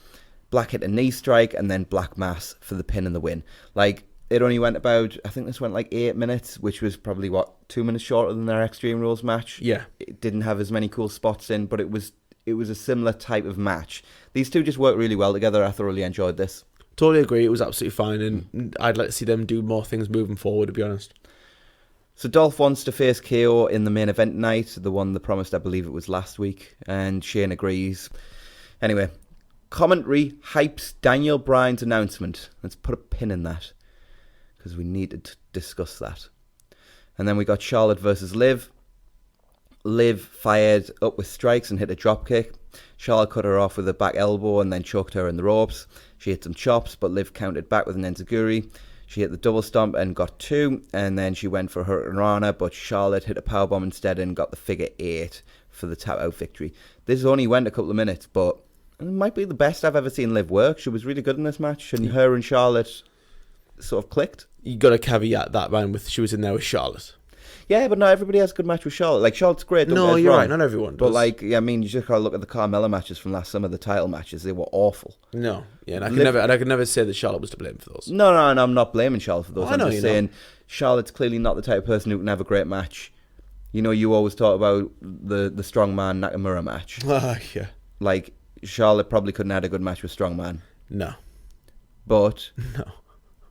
Speaker 2: Black hit a knee strike, and then Black mass for the pin and the win. Like, it only went about, I think this went like 8 minutes, which was probably, 2 minutes shorter than their Extreme Rules match.
Speaker 1: Yeah.
Speaker 2: It didn't have as many cool spots in, but it was a similar type of match. These two just worked really well together. I thoroughly enjoyed this.
Speaker 1: Totally agree. It was absolutely fine, and I'd like to see them do more things moving forward, to be honest.
Speaker 2: So Dolph wants to face KO in the main event night, the one they promised, I believe it was last week, and Shane agrees. Anyway, commentary hypes Daniel Bryan's announcement. Let's put a pin in that, because we needed to discuss that. And then we got Charlotte versus Liv. Liv fired up with strikes and hit a dropkick. Charlotte cut her off with a back elbow and then choked her in the ropes. She hit some chops, but Liv countered back with an enziguri. She hit the double stomp and got 2, and then she went for Hurricane Rana, but Charlotte hit a powerbomb instead and got the figure 8 for the tap-out victory. This only went a couple of minutes, but it might be the best I've ever seen Liv work. She was really good in this match, and her and Charlotte sort of clicked.
Speaker 1: You got to caveat that, man, with she was in there with Charlotte.
Speaker 2: Yeah, but not everybody has a good match with Charlotte. Like, Charlotte's great.
Speaker 1: No, you're right. Not everyone does.
Speaker 2: But, like, I mean, you just got to look at the Carmella matches from last summer, the title matches. They were awful.
Speaker 1: No. Yeah, and I could never say that Charlotte was to blame for those.
Speaker 2: No, I'm not blaming Charlotte for those.
Speaker 1: I'm just
Speaker 2: saying Charlotte's clearly not the type of person who can have a great match. You know, you always talk about the Strongman Nakamura match.
Speaker 1: Yeah.
Speaker 2: Like, Charlotte probably couldn't have had a good match with Strongman.
Speaker 1: No.
Speaker 2: But...
Speaker 1: No.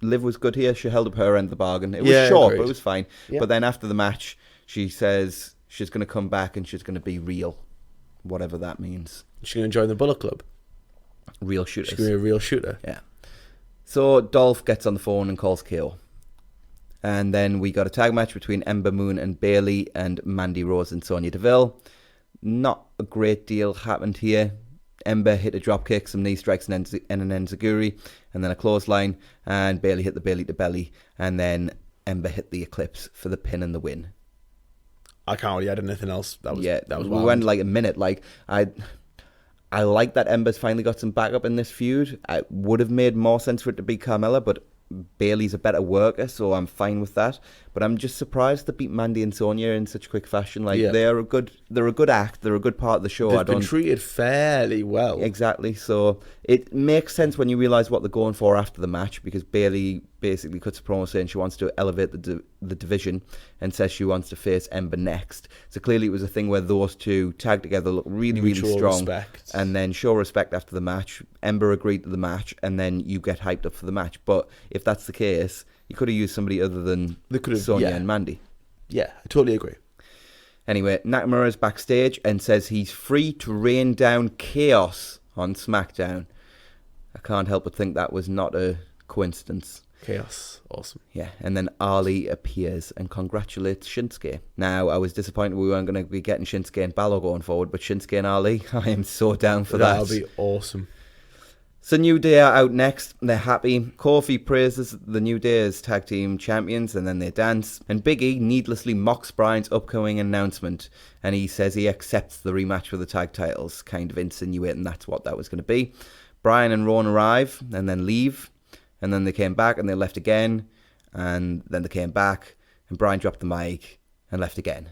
Speaker 2: Liv was good here. She held up her end of the bargain. It was short, but it was fine. Yeah. But then after the match... She says she's going to come back and she's going to be real, whatever that means.
Speaker 1: She's going to join the Bullet Club.
Speaker 2: Real shooters.
Speaker 1: She's going to be a real shooter.
Speaker 2: Yeah. So Dolph gets on the phone and calls KO. And then we got a tag match between Ember Moon and Bayley and Mandy Rose and Sonya Deville. Not a great deal happened here. Ember hit a dropkick, some knee strikes and an enziguri, and then a clothesline. And Bayley hit the Bayley to belly. And then Ember hit the Eclipse for the pin and the win.
Speaker 1: I can't really add anything else. That was
Speaker 2: we
Speaker 1: wild.
Speaker 2: went like a minute. Like I like that Ember's finally got some backup in this feud. It would have made more sense for it to be Carmella, but Bayley's a better worker, so I'm fine with that. But I'm just surprised to beat Mandy and Sonya in such quick fashion. Like they're a good act. They're a good part of the show.
Speaker 1: They've been treated fairly well.
Speaker 2: Exactly. So it makes sense when you realise what they're going for after the match, because Bayley basically cuts a promo saying she wants to elevate the division and says she wants to face Ember next. So clearly it was a thing where those two tagged together, look really, really strong,
Speaker 1: respect.
Speaker 2: And then show respect after the match. Ember agreed to the match, and then you get hyped up for the match. But if that's the case, you could have used somebody other than Sonya and Mandy.
Speaker 1: Yeah, I totally agree.
Speaker 2: Anyway, Nakamura's backstage and says he's free to rain down chaos on SmackDown. I can't help but think that was not a coincidence.
Speaker 1: Chaos. Awesome.
Speaker 2: Yeah, and then Ali appears and congratulates Shinsuke. Now, I was disappointed we weren't going to be getting Shinsuke and Balor going forward, but Shinsuke and Ali, I am so down for that.
Speaker 1: That'll be awesome.
Speaker 2: So New Day are out next. They're happy. Kofi praises the New Day as tag team champions, and then they dance. And Big E needlessly mocks Bryan's upcoming announcement, and he says he accepts the rematch for the tag titles, kind of insinuating that's what that was going to be. Bryan and Rowan arrive and then leave, and then they came back and they left again, and then they came back, and Bryan dropped the mic and left again.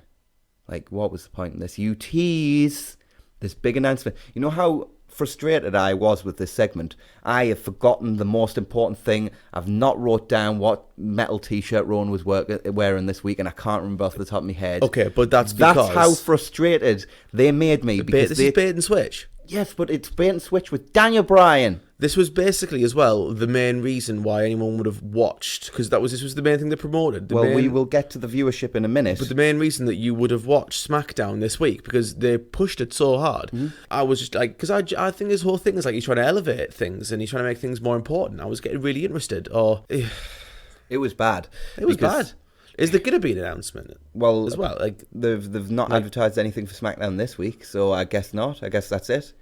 Speaker 2: Like, what was the point in this? You tease this big announcement. You know how frustrated I was with this segment? I have forgotten the most important thing. I've not wrote down what metal t-shirt Rowan was wearing this week, and I can't remember off the top of my head.
Speaker 1: Okay, but that's
Speaker 2: how frustrated they made me.
Speaker 1: This is bait and switch.
Speaker 2: Yes, but it's bait and switch with Daniel Bryan.
Speaker 1: This was basically, as well, the main reason why anyone would have watched, because this was the main thing they promoted.
Speaker 2: We will get to the viewership in a minute.
Speaker 1: But the main reason that you would have watched SmackDown this week, because they pushed it so hard. Mm-hmm. I was just like, because I think this whole thing is like he's trying to elevate things and he's trying to make things more important. I was getting really interested.
Speaker 2: It was bad.
Speaker 1: It was bad. Is there going to be an announcement?
Speaker 2: Well,
Speaker 1: as well, like
Speaker 2: they've not advertised anything for SmackDown this week, so I guess not. I guess that's it.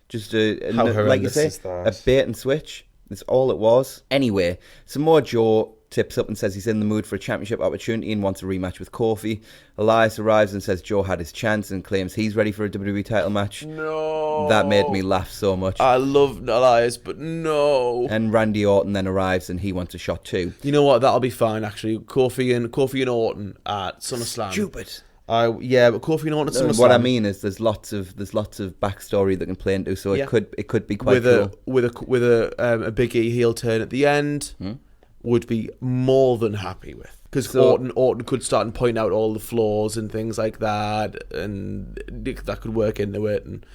Speaker 2: Just like you say, a bait and switch. That's all it was. Anyway, Samoa Joe tips up and says he's in the mood for a championship opportunity and wants a rematch with Kofi. Elias arrives and says Joe had his chance and claims he's ready for a WWE title match.
Speaker 1: No.
Speaker 2: That made me laugh so much.
Speaker 1: I love Elias, but no.
Speaker 2: And Randy Orton then arrives and he wants a shot too.
Speaker 1: You know what? That'll be fine, actually. Kofi and Orton at SummerSlam.
Speaker 2: Stupid.
Speaker 1: But Kofi and Orton at SummerSlam.
Speaker 2: What I mean is, there's lots of backstory that can play into, so it could be quite cool.
Speaker 1: With a Big E heel turn at the end, would be more than happy with, because Orton could start and point out all the flaws and things like that, and that could work into it, and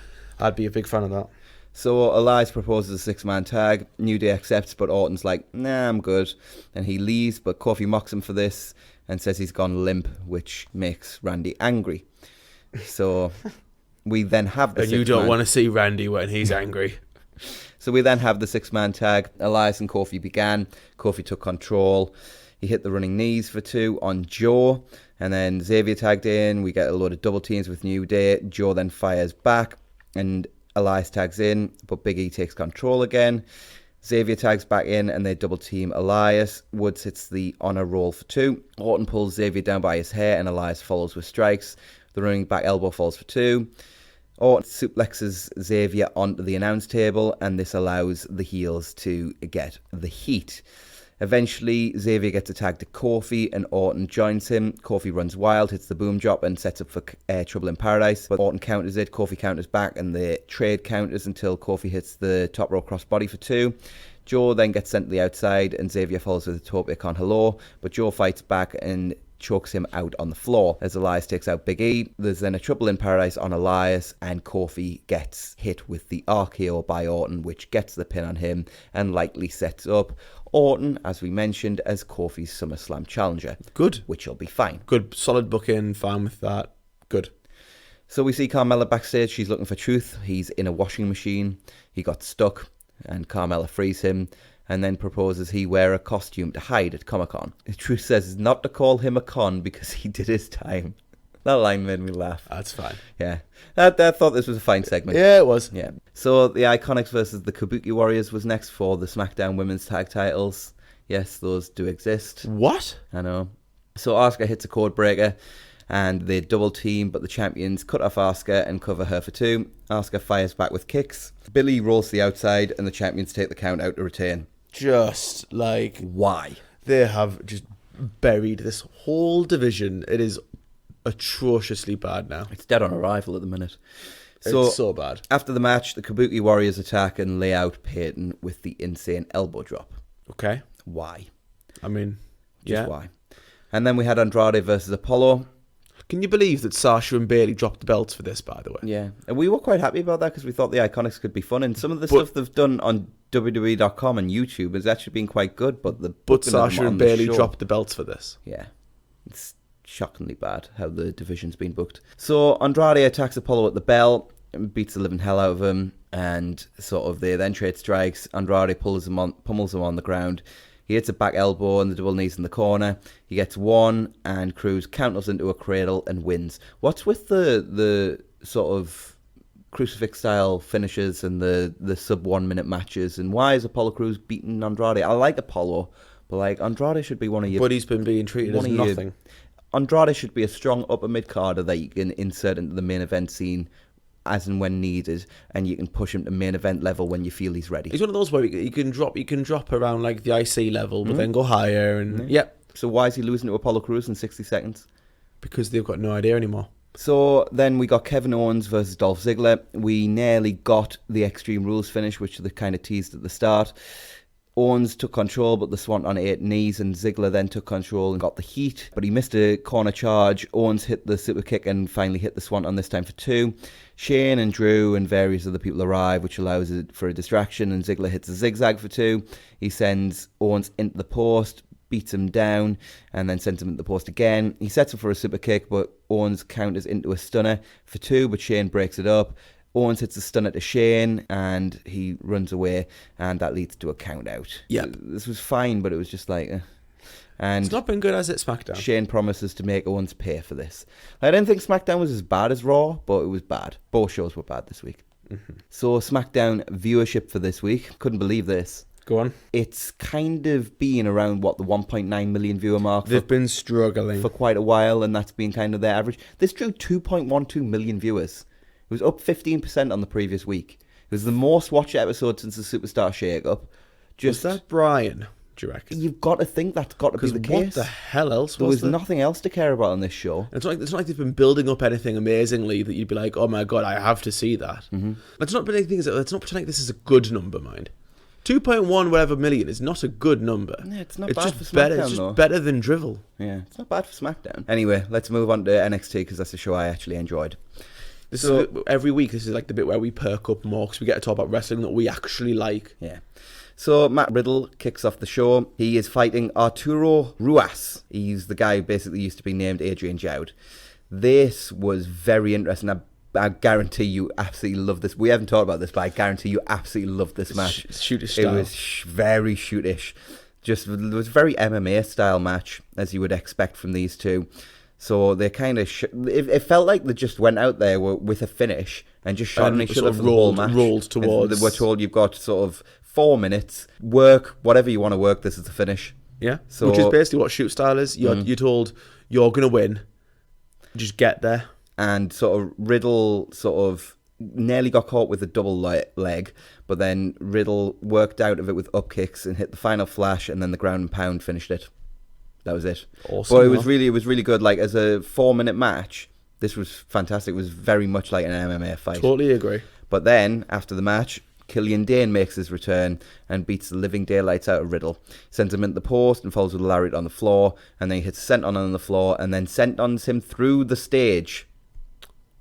Speaker 1: I'd be a big fan of that.
Speaker 2: So Elias proposes a 6-man tag. New Day accepts, but Orton's like, nah, I'm good, and he leaves. But Kofi mocks him for this and says he's gone limp, which makes Randy angry. So we then have the
Speaker 1: and you don't want to see Randy when he's angry.
Speaker 2: So we then have the 6-man tag. Elias and Kofi began. Kofi took control. He hit the running knees for 2 on Joe. And then Xavier tagged in. We get a load of double teams with New Day. Joe then fires back. And Elias tags in. But Big E takes control again. Xavier tags back in and they double team Elias. Woods hits the honor roll for 2. Orton pulls Xavier down by his hair and Elias follows with strikes. The running back elbow falls for 2. Orton suplexes Xavier onto the announce table, and this allows the heels to get the heat. Eventually, Xavier gets a tag to Kofi, and Orton joins him. Kofi runs wild, hits the boom drop, and sets up for Trouble in Paradise. But Orton counters it, Kofi counters back, and they trade counters until Kofi hits the top row crossbody for 2. Joe then gets sent to the outside, and Xavier follows with a Tope Con Hello, but Joe fights back and chokes him out on the floor as Elias takes out Big E. There's then a Trouble in Paradise on Elias, and Kofi gets hit with the RKO by Orton, which gets the pin on him and likely sets up Orton, as we mentioned, as Kofi's SummerSlam challenger.
Speaker 1: Good.
Speaker 2: Which will be fine.
Speaker 1: Good, solid booking, fine with that. Good.
Speaker 2: So we see Carmella backstage. She's looking for Truth. He's in a washing machine. He got stuck, and Carmella frees him and then proposes he wear a costume to hide at Comic-Con. Truth says not to call him a con because he did his time. That line made me laugh.
Speaker 1: That's fine.
Speaker 2: Yeah. I thought this was a fine segment.
Speaker 1: Yeah, it was.
Speaker 2: Yeah. So the Iconics versus the Kabuki Warriors was next for the SmackDown Women's Tag Titles. Yes, those do exist.
Speaker 1: What?
Speaker 2: I know. So Asuka hits a code breaker and they double team, but the champions cut off Asuka and cover her for 2. Asuka fires back with kicks. Billy rolls to the outside and the champions take the count out to retain.
Speaker 1: Just like...
Speaker 2: Why?
Speaker 1: They have just buried this whole division. It is atrociously bad now.
Speaker 2: It's dead on arrival at the minute.
Speaker 1: It's so bad.
Speaker 2: After the match, the Kabuki Warriors attack and lay out Peyton with the insane elbow drop.
Speaker 1: Okay.
Speaker 2: Why?
Speaker 1: I mean,
Speaker 2: just why? And then we had Andrade versus Apollo.
Speaker 1: Can you believe that Sasha and Bayley dropped the belts for this, by the way?
Speaker 2: Yeah. And we were quite happy about that because we thought the Iconics could be fun. And some of the stuff they've done on WWE.com and YouTube has actually been quite good. But
Speaker 1: Sasha and Bayley dropped the belts for this.
Speaker 2: Yeah. It's shockingly bad how the division's been booked. So Andrade attacks Apollo at the bell and beats the living hell out of him. And sort of they then trade strikes. Andrade pummels him on the ground. He hits a back elbow and the double knees in the corner. He gets 1 and Cruz counters into a cradle and wins. What's with the sort of crucifix style finishes and the sub 1 minute matches? And why is Apollo Crews beating Andrade? I like Apollo, but like Andrade should be one of your...
Speaker 1: But he's been being treated as nothing.
Speaker 2: Andrade should be a strong upper mid carder that you can insert into the main event scene as and when needed, and you can push him to main event level when you feel he's ready.
Speaker 1: He's one of those where you can drop around like the IC level, but then go higher, and
Speaker 2: So why is he losing to Apollo Crews in 60 seconds?
Speaker 1: Because they've got no idea anymore.
Speaker 2: So then we got Kevin Owens versus Dolph Ziggler. We nearly got the Extreme Rules finish, which they kind of teased at the start. Owens took control, but the Swanton on 8 knees, and Ziggler then took control and got the heat. But he missed a corner charge. Owens hit the super kick and finally hit the Swanton this time for 2. Shane and Drew and various other people arrive, which allows it for a distraction, and Ziggler hits a zigzag for 2. He sends Owens into the post, beats him down, and then sends him into the post again. He sets up for a super kick, but Owens counters into a stunner for 2, but Shane breaks it up. Owens hits a stunner to Shane, and he runs away, and that leads to a count out.
Speaker 1: Yeah,
Speaker 2: this was fine, but it was just like... And
Speaker 1: it's not been good, as it SmackDown.
Speaker 2: Shane promises to make Owens pay for this. I didn't think SmackDown was as bad as Raw, but it was bad. Both shows were bad this week. Mm-hmm. So SmackDown viewership for this week, couldn't believe this.
Speaker 1: Go on.
Speaker 2: It's kind of been around, the 1.9 million viewer mark.
Speaker 1: They've been struggling
Speaker 2: for quite a while, and that's been kind of their average. This drew 2.12 million viewers. It was up 15% on the previous week. It was the most watched episode since the Superstar Shake-Up.
Speaker 1: Was that Brian, do you reckon?
Speaker 2: You've got to think that's got to be the case.
Speaker 1: What the hell else
Speaker 2: was there? Nothing else to care about on this show.
Speaker 1: It's not like they've been building up anything amazingly that you'd be like, oh my God, I have to see that. Mm-hmm. Let's not pretend like this is a good number, mind. 2.1 whatever million is not a good number.
Speaker 2: Yeah, it's not bad for SmackDown,
Speaker 1: It's just better than drivel.
Speaker 2: Yeah, it's not bad for SmackDown. Anyway, let's move on to NXT, because that's a show I actually enjoyed.
Speaker 1: Every week, this is like the bit where we perk up more because we get to talk about wrestling that we actually like.
Speaker 2: Yeah. So Matt Riddle kicks off the show. He is fighting Arturo Ruas. He's the guy who basically used to be named Adrian Jowd. This was very interesting. I guarantee you absolutely love this. We haven't talked about this, but I guarantee you absolutely love this match.
Speaker 1: Shootish style.
Speaker 2: It was very shootish. It was a very MMA style match, as you would expect from these two. So they kind of... it felt like they just went out there with a finish and just shot each other for the whole match.
Speaker 1: Rolled towards...
Speaker 2: We're told you've got sort of 4 minutes. Work, whatever you want to work, this is the finish.
Speaker 1: Yeah, so, which is basically what shoot style is. You're told you're going to win. Just get there.
Speaker 2: And sort of Riddle sort of nearly got caught with a double leg, but then Riddle worked out of it with up kicks and hit the final flash, and then the ground and pound finished it. That was it.
Speaker 1: Awesome.
Speaker 2: But it was really good. Like, as a 4-minute match, this was fantastic. It was very much like an MMA fight.
Speaker 1: Totally agree.
Speaker 2: But then, after the match, Killian Dane makes his return and beats the living daylights out of Riddle. Sends him into the post and falls with a lariat on the floor, and then he hits Senton on the floor, and then sentons him through the stage.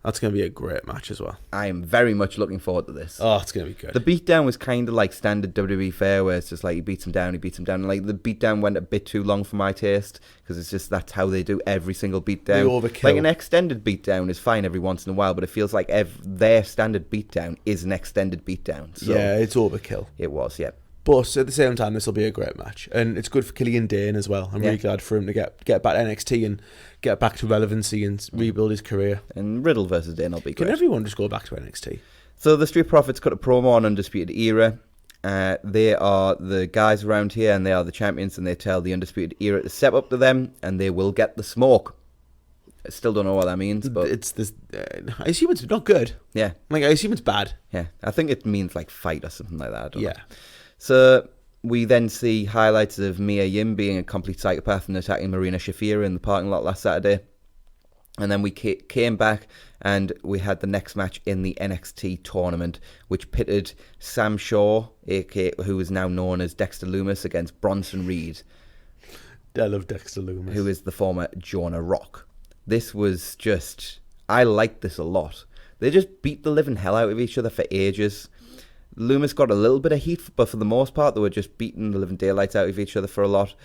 Speaker 1: That's going to be a great match as well.
Speaker 2: I am very much looking forward to this.
Speaker 1: Oh, it's going to be good.
Speaker 2: The beatdown was kind of like standard WWE fare, where it's just like he beats him down. And like the beatdown went a bit too long for my taste, because it's just that's how they do every single beatdown.
Speaker 1: Overkill.
Speaker 2: Like an extended beatdown is fine every once in a while, but it feels like their standard beatdown is an extended beatdown. So
Speaker 1: yeah, it's overkill.
Speaker 2: It was, yeah.
Speaker 1: But at the same time, this will be a great match. And it's good for Killian Dane as well. I'm really glad for him to get back to NXT and get back to relevancy and rebuild his career.
Speaker 2: And Riddle versus Dane will be great.
Speaker 1: Can everyone just go back to NXT?
Speaker 2: So the Street Profits cut a promo on Undisputed Era. They are the guys around here, and they are the champions, and they tell the Undisputed Era to step up to them, and they will get the smoke. I still don't know what that means, but
Speaker 1: it's this. I assume it's not good.
Speaker 2: Yeah.
Speaker 1: Like, I assume it's bad.
Speaker 2: Yeah. I think it means like fight or something like that. I don't know.
Speaker 1: Yeah.
Speaker 2: So we then see highlights of Mia Yim being a complete psychopath and attacking Marina Shafir in the parking lot last Saturday. And then we came back and we had the next match in the NXT tournament, which pitted Sam Shaw, who is now known as Dexter Lumis, against Bronson Reed.
Speaker 1: I love Dexter Lumis.
Speaker 2: Who is the former Jonah Rock. This was just... I liked this a lot. They just beat the living hell out of each other for ages. Lumis got a little bit of heat, but for the most part, they were just beating the living daylights out of each other for a lot.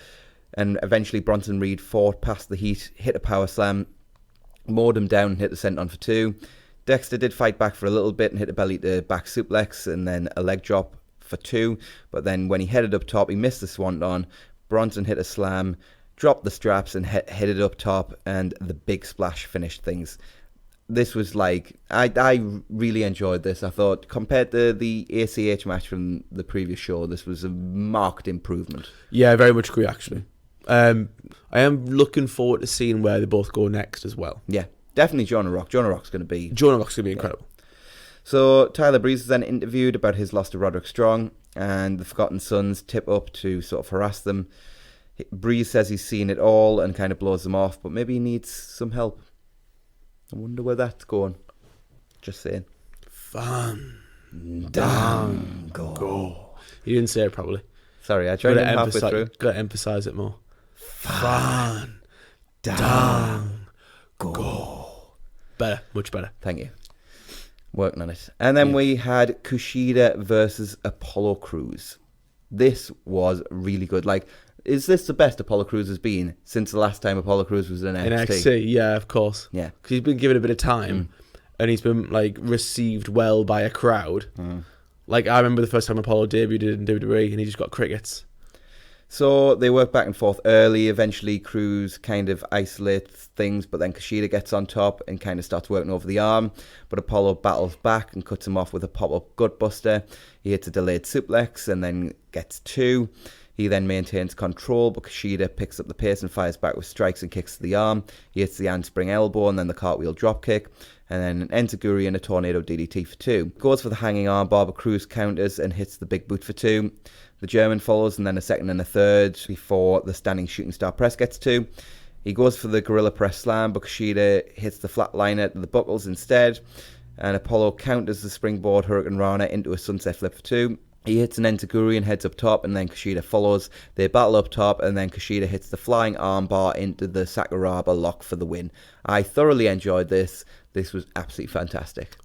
Speaker 2: And eventually, Bronson Reed fought past the heat, hit a power slam, mowed him down, and hit the senton for 2. Dexter did fight back for a little bit and hit a belly to back suplex and then a leg drop for 2. But then when he headed up top, he missed the swanton. Bronson hit a slam, dropped the straps and headed up top, and the big splash finished things. This was like, I really enjoyed this. I thought, compared to the ACH match from the previous show, this was a marked improvement.
Speaker 1: Yeah, I very much agree, actually. I am looking forward to seeing where they both go next as well.
Speaker 2: Yeah, definitely Jonah Rock. Jonah Rock's going to be
Speaker 1: incredible.
Speaker 2: So Tyler Breeze is then interviewed about his loss to Roderick Strong, and the Forgotten Sons tip up to sort of harass them. Breeze says he's seen it all and kind of blows them off, but maybe he needs some help. I wonder where that's going. Just saying.
Speaker 1: Fandango. You didn't say it properly.
Speaker 2: Sorry, I tried to halfway through.
Speaker 1: Got to emphasise it more. Fandango. Better, much better.
Speaker 2: Thank you. Working on it. And then we had Kushida versus Apollo Crews. This was really good. Like, is this the best Apollo Crews has been since the last time Apollo Crews was in NXT?
Speaker 1: In NXT, yeah, of course.
Speaker 2: Yeah.
Speaker 1: Because he's been given a bit of time and he's been, like, received well by a crowd. Like, I remember the first time Apollo debuted in WWE and he just got crickets.
Speaker 2: So they work back and forth early. Eventually, Crews kind of isolates things, but then Kushida gets on top and kind of starts working over the arm. But Apollo battles back and cuts him off with a pop-up gutbuster. He hits a delayed suplex and then gets 2. He then maintains control, but Kushida picks up the pace and fires back with strikes and kicks to the arm. He hits the handspring elbow and then the cartwheel dropkick, and then an enziguri and a tornado DDT for 2. Goes for the hanging armbar, but Crews counters and hits the big boot for 2. The German follows, and then a second and a third before the standing shooting star press gets 2. He goes for the gorilla press slam, but Kushida hits the flatliner to the buckles instead, and Apollo counters the springboard Hurricane Rana into a sunset flip for 2. He hits an enziguri and heads up top, and then Kushida follows. They battle up top, and then Kushida hits the flying armbar into the Sakuraba lock for the win. I thoroughly enjoyed this. This was absolutely fantastic.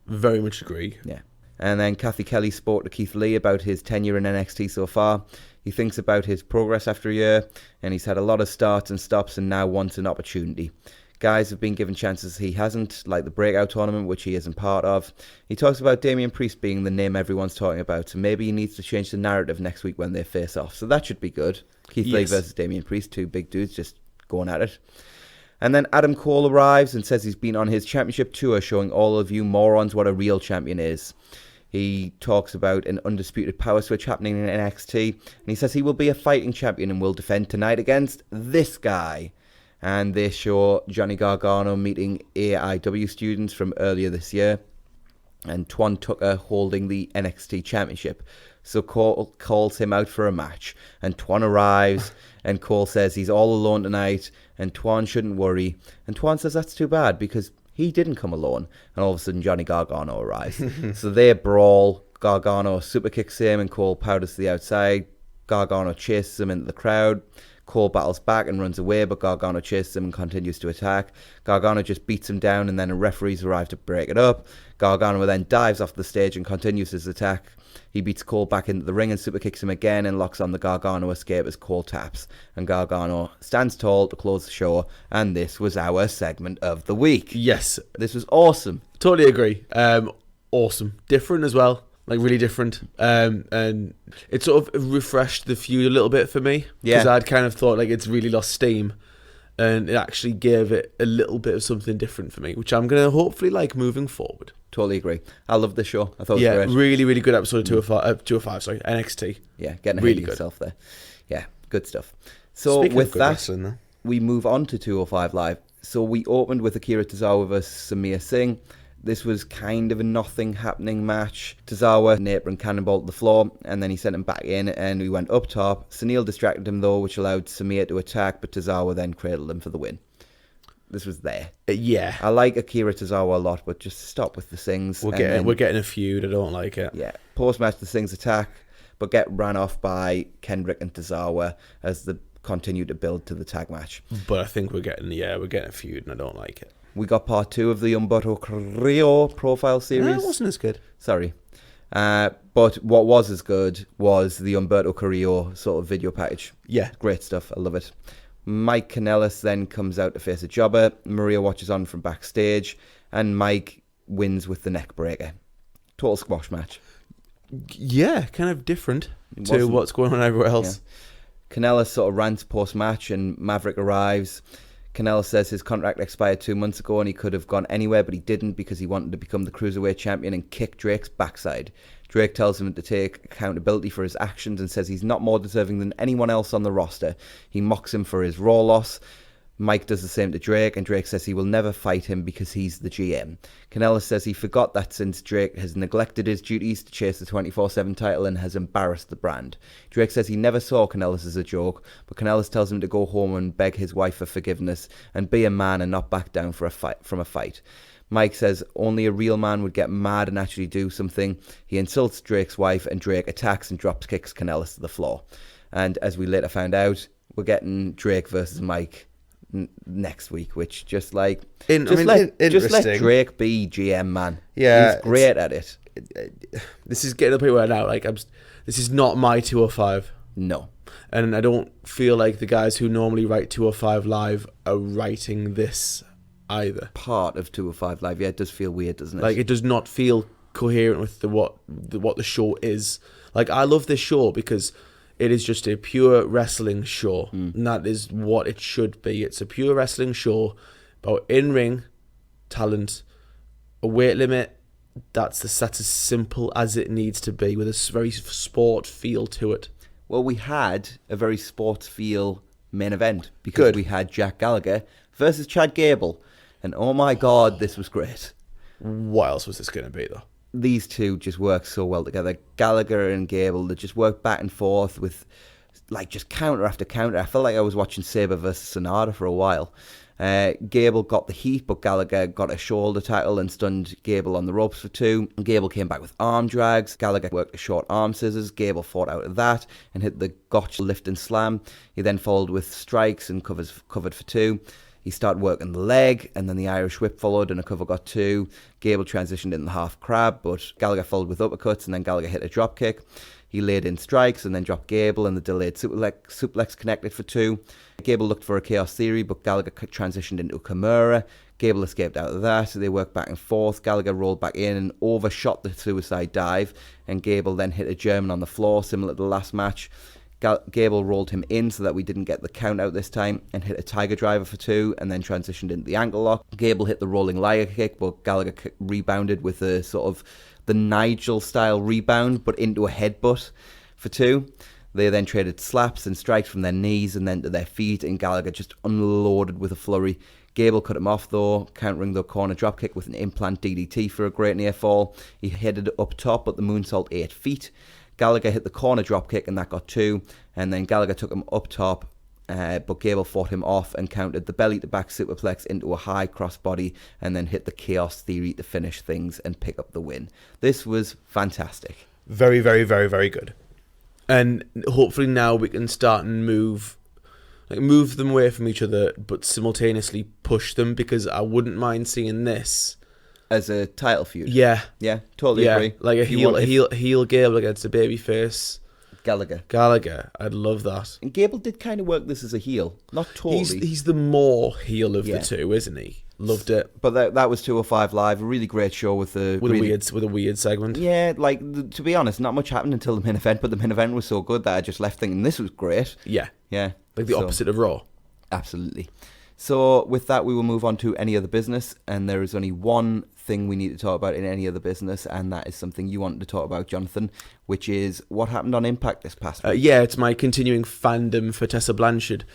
Speaker 1: Very much agree.
Speaker 2: Yeah. And then Kathy Kelly spoke to Keith Lee about his tenure in NXT so far. He thinks about his progress after a year, and he's had a lot of starts and stops and now wants an opportunity. Guys have been given chances he hasn't, like the Breakout Tournament, which he isn't part of. He talks about Damian Priest being the name everyone's talking about, so maybe he needs to change the narrative next week when they face off. So that should be good. Keith Lee versus Damian Priest, 2 big dudes just going at it. And then Adam Cole arrives and says he's been on his championship tour, showing all of you morons what a real champion is. He talks about an undisputed power switch happening in NXT, and he says he will be a fighting champion and will defend tonight against this guy. And they show Johnny Gargano meeting AIW students from earlier this year, and Twan Tucker holding the NXT Championship. So Cole calls him out for a match, and Twan arrives, and Cole says he's all alone tonight, and Twan shouldn't worry. And Twan says that's too bad, because he didn't come alone. And all of a sudden, Johnny Gargano arrives. So they brawl. Gargano super kicks him, and Cole powders to the outside. Gargano chases him into the crowd. Cole battles back and runs away, but Gargano chases him and continues to attack. Gargano just beats him down, and then the referees arrive to break it up. Gargano then dives off the stage and continues his attack. He beats Cole back into the ring and super kicks him again and locks on the Gargano escape as Cole taps. And Gargano stands tall to close the show, and this was our segment of the week.
Speaker 1: Yes.
Speaker 2: This was awesome.
Speaker 1: Totally agree. Awesome. Different as well. Like, really different. And it sort of refreshed the feud a little bit for me. Because I'd kind of thought, like, it's really lost steam. And it actually gave it a little bit of something different for me, which I'm going to hopefully like moving forward.
Speaker 2: Totally agree. I love this show. I thought it was great.
Speaker 1: Really, really good episode of 205, sorry, NXT.
Speaker 2: Yeah, getting ahead of yourself there. Yeah, good stuff. So speaking with that, we move on to 205 Live. So we opened with Akira Tozawa versus Samir Singh. This was kind of a nothing happening match. Tozawa an apron cannonball to the floor, and then he sent him back in, and we went up top. Sunil distracted him though, which allowed Samir to attack, but Tozawa then cradled him for the win. This was there.
Speaker 1: Yeah.
Speaker 2: I like Akira Tozawa a lot, but just stop with the Singhs.
Speaker 1: We're getting a feud. I don't like it.
Speaker 2: Yeah. Post-match, the Singhs attack, but get ran off by Kendrick and Tozawa as they continue to build to the tag match.
Speaker 1: But I think we're getting a feud, and I don't like it.
Speaker 2: We got part 2 of the Humberto Carrillo profile series.
Speaker 1: No, it wasn't as good.
Speaker 2: Sorry. But what was as good was the Humberto Carrillo sort of video package.
Speaker 1: Yeah.
Speaker 2: Great stuff. I love it. Mike Kanellis then comes out to face a jobber. Maria watches on from backstage, and Mike wins with the neck breaker. Total squash match.
Speaker 1: Yeah, kind of different to what's going on everywhere else.
Speaker 2: Yeah. Kanellis sort of rants post-match, and Maverick arrives. Kanellis says his contract expired 2 months ago and he could have gone anywhere, but he didn't because he wanted to become the Cruiserweight champion and kick Drake's backside. Drake tells him to take accountability for his actions and says he's not more deserving than anyone else on the roster. He mocks him for his Raw loss. Mike does the same to Drake, and Drake says he will never fight him because he's the GM. Kanellis says he forgot that since Drake has neglected his duties to chase the 24/7 title and has embarrassed the brand. Drake says he never saw Kanellis as a joke, but Kanellis tells him to go home and beg his wife for forgiveness and be a man and not back down from a fight. Mike says only a real man would get mad and actually do something. He insults Drake's wife, and Drake attacks and drop kicks Kanellis to the floor. And as we later found out, we're getting Drake versus Mike next week, which just let Drake be GM, man.
Speaker 1: Yeah,
Speaker 2: he's great at it.
Speaker 1: This is getting up here now. Like, this is not my 205.
Speaker 2: No,
Speaker 1: and I don't feel like the guys who normally write 205 Live are writing this either.
Speaker 2: Part of 205 Live, yeah, it does feel weird, doesn't it?
Speaker 1: Like, it does not feel coherent with what the show is. Like, I love this show because it is just a pure wrestling show, and that is what it should be. It's a pure wrestling show about in-ring talent, a weight limit. That's as simple as it needs to be, with a very sport feel to it.
Speaker 2: Well, we had a very sports feel main event because we had Jack Gallagher versus Chad Gable, and oh my God, this was great.
Speaker 1: What else was this going to be, though?
Speaker 2: These two just work so well together. Gallagher and Gable, they just work back and forth with like just counter after counter. I felt like I was watching Sabre versus Sonata for a while. Gable got the heat, but Gallagher got a shoulder tackle and stunned Gable on the ropes for 2. Gable came back with arm drags. Gallagher worked a short arm scissors. Gable fought out of that and hit the gotch lift and slam. He then followed with strikes and covered for 2. He started working the leg, and then the Irish whip followed, and a cover got 2. Gable transitioned in the half crab, but Gallagher followed with uppercuts, and then Gallagher hit a drop kick. He laid in strikes, and then dropped Gable, and the delayed suplex connected for 2. Gable looked for a Chaos Theory, but Gallagher transitioned into a Kimura. Gable escaped out of that. They worked back and forth. Gallagher rolled back in and overshot the suicide dive, and Gable then hit a German on the floor, similar to the last match. Gable rolled him in so that we didn't get the count out this time and hit a Tiger Driver for 2 and then transitioned into the ankle lock. Gable hit the rolling liar kick, but Gallagher rebounded with a sort of the Nigel style rebound, but into a headbutt for 2. They then traded slaps and strikes from their knees and then to their feet, and Gallagher just unloaded with a flurry. Gable cut him off though, countering the corner dropkick with an implant DDT for a great near fall. He headed up top, but the moonsault 8 feet. Gallagher hit the corner dropkick and that got 2, and then Gallagher took him up top, but Gable fought him off and countered the belly to back superplex into a high crossbody and then hit the Chaos Theory to finish things and pick up the win. This was fantastic.
Speaker 1: Very, very, very, very good. And hopefully now we can start and move them away from each other, but simultaneously push them, because I wouldn't mind seeing this
Speaker 2: as a title feud.
Speaker 1: Yeah,
Speaker 2: Totally agree.
Speaker 1: Like a heel Gable against a babyface Gallagher. I'd love that.
Speaker 2: And Gable did kind of work this as a heel, not totally.
Speaker 1: He's the more heel of the two, isn't he? Loved it.
Speaker 2: But that was 205 Live, a really great show with a
Speaker 1: weird segment.
Speaker 2: Yeah, like to be honest, not much happened until the main event, but the main event was so good that I just left thinking this was great.
Speaker 1: Yeah. Like the opposite of Raw.
Speaker 2: Absolutely. So with that, we will move on to any other business, and there is only one thing we need to talk about in any other business, and that is something you wanted to talk about, Jonathan, which is what happened on Impact this past week.
Speaker 1: It's my continuing fandom for Tessa Blanchard.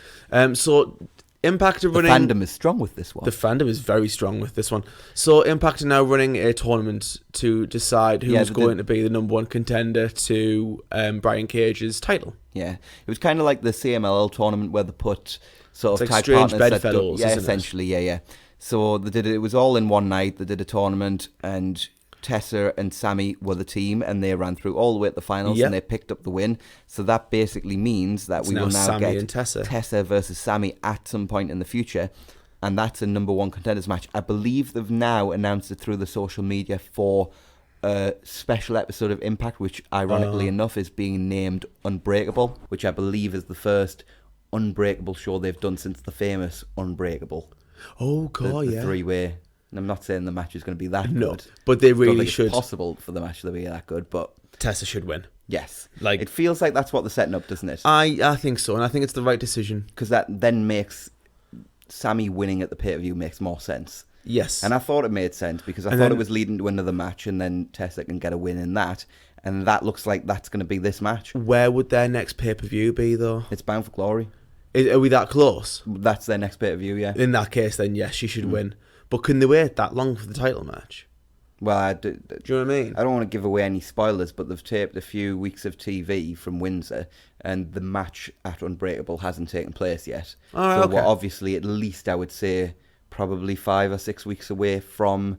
Speaker 1: So Impact are running...
Speaker 2: The fandom is strong with this one.
Speaker 1: The fandom is very strong with this one. So Impact are now running a tournament to decide who's going to be the number one contender to Brian Cage's title.
Speaker 2: Yeah, it was kind of like the CMLL tournament where they put sort of
Speaker 1: like
Speaker 2: tag partners
Speaker 1: bedfellows,
Speaker 2: yeah, essentially, yeah. So they did it was all in one night. They did a tournament, and Tessa and Sammy were the team, and they ran through all the way to the finals, and they picked up the win. So that basically means that we will now get Tessa versus Sammy at some point in the future, and that's a number one contenders match. I believe they've now announced it through the social media for a special episode of Impact, which ironically enough is being named Unbreakable, which I believe is the first Unbreakable show they've done since the famous Unbreakable.
Speaker 1: Oh God,
Speaker 2: the three-way. And I'm not saying the match is going to be that good,
Speaker 1: but they really should.
Speaker 2: It's possible for the match to be that good, but
Speaker 1: Tessa should win.
Speaker 2: Yes, like it feels like that's what they're setting up, doesn't it?
Speaker 1: I think so, and I think it's the right decision,
Speaker 2: because that then makes Sammy winning at the pay-per-view makes more sense.
Speaker 1: Yes,
Speaker 2: and I thought it made sense because I thought it was leading to another match, and then Tessa can get a win in that, and that looks like that's going to be this match.
Speaker 1: Where would their next pay-per-view be, though?
Speaker 2: It's Bound for Glory.
Speaker 1: Are we that close?
Speaker 2: That's their next pay-per-view, yeah.
Speaker 1: In that case, then yes, she should win. But can they wait that long for the title match?
Speaker 2: Well, do
Speaker 1: you know what I mean?
Speaker 2: I don't want to give away any spoilers, but they've taped a few weeks of TV from Windsor, and the match at Unbreakable hasn't taken place yet.
Speaker 1: Oh, okay.
Speaker 2: We're obviously, at least I would say, probably 5 or 6 weeks away from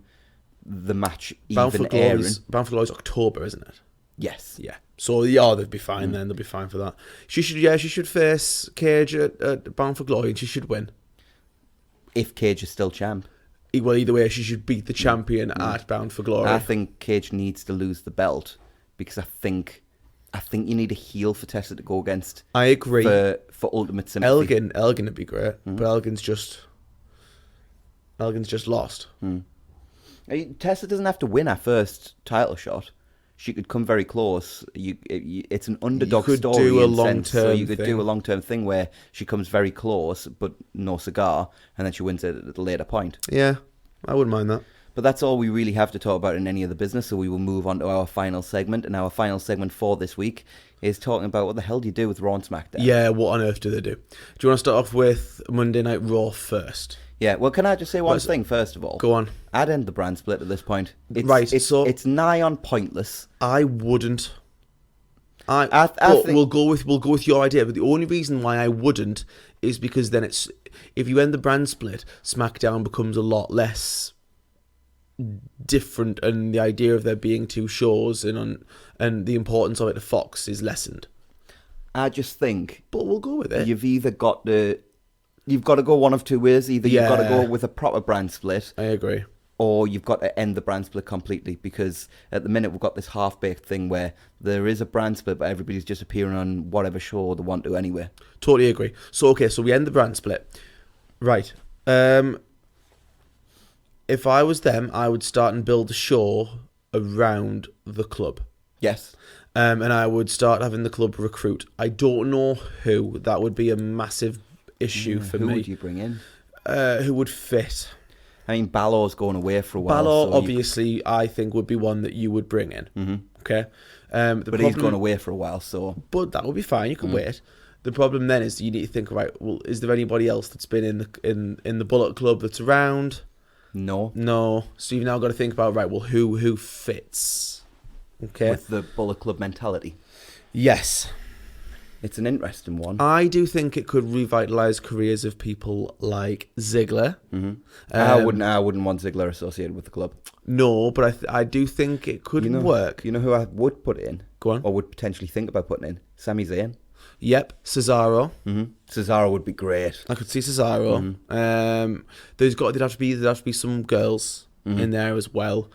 Speaker 2: the match even airing.
Speaker 1: Bound for Glory's October, isn't it?
Speaker 2: Yes.
Speaker 1: Yeah. So they'd be fine then. They'll be fine for that. She should face Cage at Bound for Glory, and she should win.
Speaker 2: If Cage is still champ.
Speaker 1: Well, either way, she should beat the champion at Bound for Glory.
Speaker 2: I think Cage needs to lose the belt, because I think you need a heel for Tessa to go against.
Speaker 1: I agree.
Speaker 2: For Ultimate Sympathy.
Speaker 1: Elgin would be great, but Elgin's just lost.
Speaker 2: Tessa doesn't have to win her first title shot. She could come very close. It's an underdog story.
Speaker 1: Do a long-term
Speaker 2: you could do a long-term thing where she comes very close, but no cigar, and then she wins it at a later point.
Speaker 1: Yeah, I wouldn't mind that.
Speaker 2: But that's all we really have to talk about in any other business, so we will move on to our final segment. And our final segment for this week is talking about what the hell do you do with RAW and SmackDown? Yeah,
Speaker 1: what on earth do they do? Do you want to start off with Monday Night Raw first?
Speaker 2: Yeah, well, can I just say one thing first of all?
Speaker 1: Go on.
Speaker 2: I'd end the brand split at this point.
Speaker 1: It's
Speaker 2: nigh on pointless.
Speaker 1: I wouldn't. We'll go with your idea, but the only reason why I wouldn't is because then if you end the brand split, SmackDown becomes a lot less different, and the idea of there being two shows and the importance of it to Fox is lessened.
Speaker 2: I just think,
Speaker 1: but we'll go with it.
Speaker 2: You've got to go one of two ways. Either you've got to go with a proper brand split.
Speaker 1: I agree.
Speaker 2: Or you've got to end the brand split completely, because at the minute we've got this half-baked thing where there is a brand split, but everybody's just appearing on whatever show they want to anyway.
Speaker 1: Totally agree. So we end the brand split. Right. If I was them, I would start and build a show around the club.
Speaker 2: Yes.
Speaker 1: And I would start having the club recruit. I don't know who. That would be a massive issue for me.
Speaker 2: Who would you bring in?
Speaker 1: Who would fit?
Speaker 2: I mean, Balor's going away for a while.
Speaker 1: Balor, so obviously, I think would be one that you would bring in.
Speaker 2: Mm-hmm.
Speaker 1: Okay,
Speaker 2: but he's gone away for a while, so.
Speaker 1: But that would be fine. You can wait. The problem then is you need to think, right? Well, is there anybody else that's been in the Bullet Club that's around?
Speaker 2: No.
Speaker 1: So you've now got to think about, right? Well, who fits? Okay.
Speaker 2: With the Bullet Club mentality.
Speaker 1: Yes.
Speaker 2: It's an interesting one.
Speaker 1: I do think it could revitalise careers of people like Ziggler.
Speaker 2: Mm-hmm. I wouldn't want Ziggler associated with the club.
Speaker 1: No, but I do think it could work.
Speaker 2: You know who I would put in?
Speaker 1: Go on.
Speaker 2: Or would potentially think about putting in? Sami Zayn.
Speaker 1: Yep, Cesaro.
Speaker 2: Mm-hmm. Cesaro would be great.
Speaker 1: I could see Cesaro.
Speaker 2: Mm-hmm.
Speaker 1: There'd have to be some girls in there as well.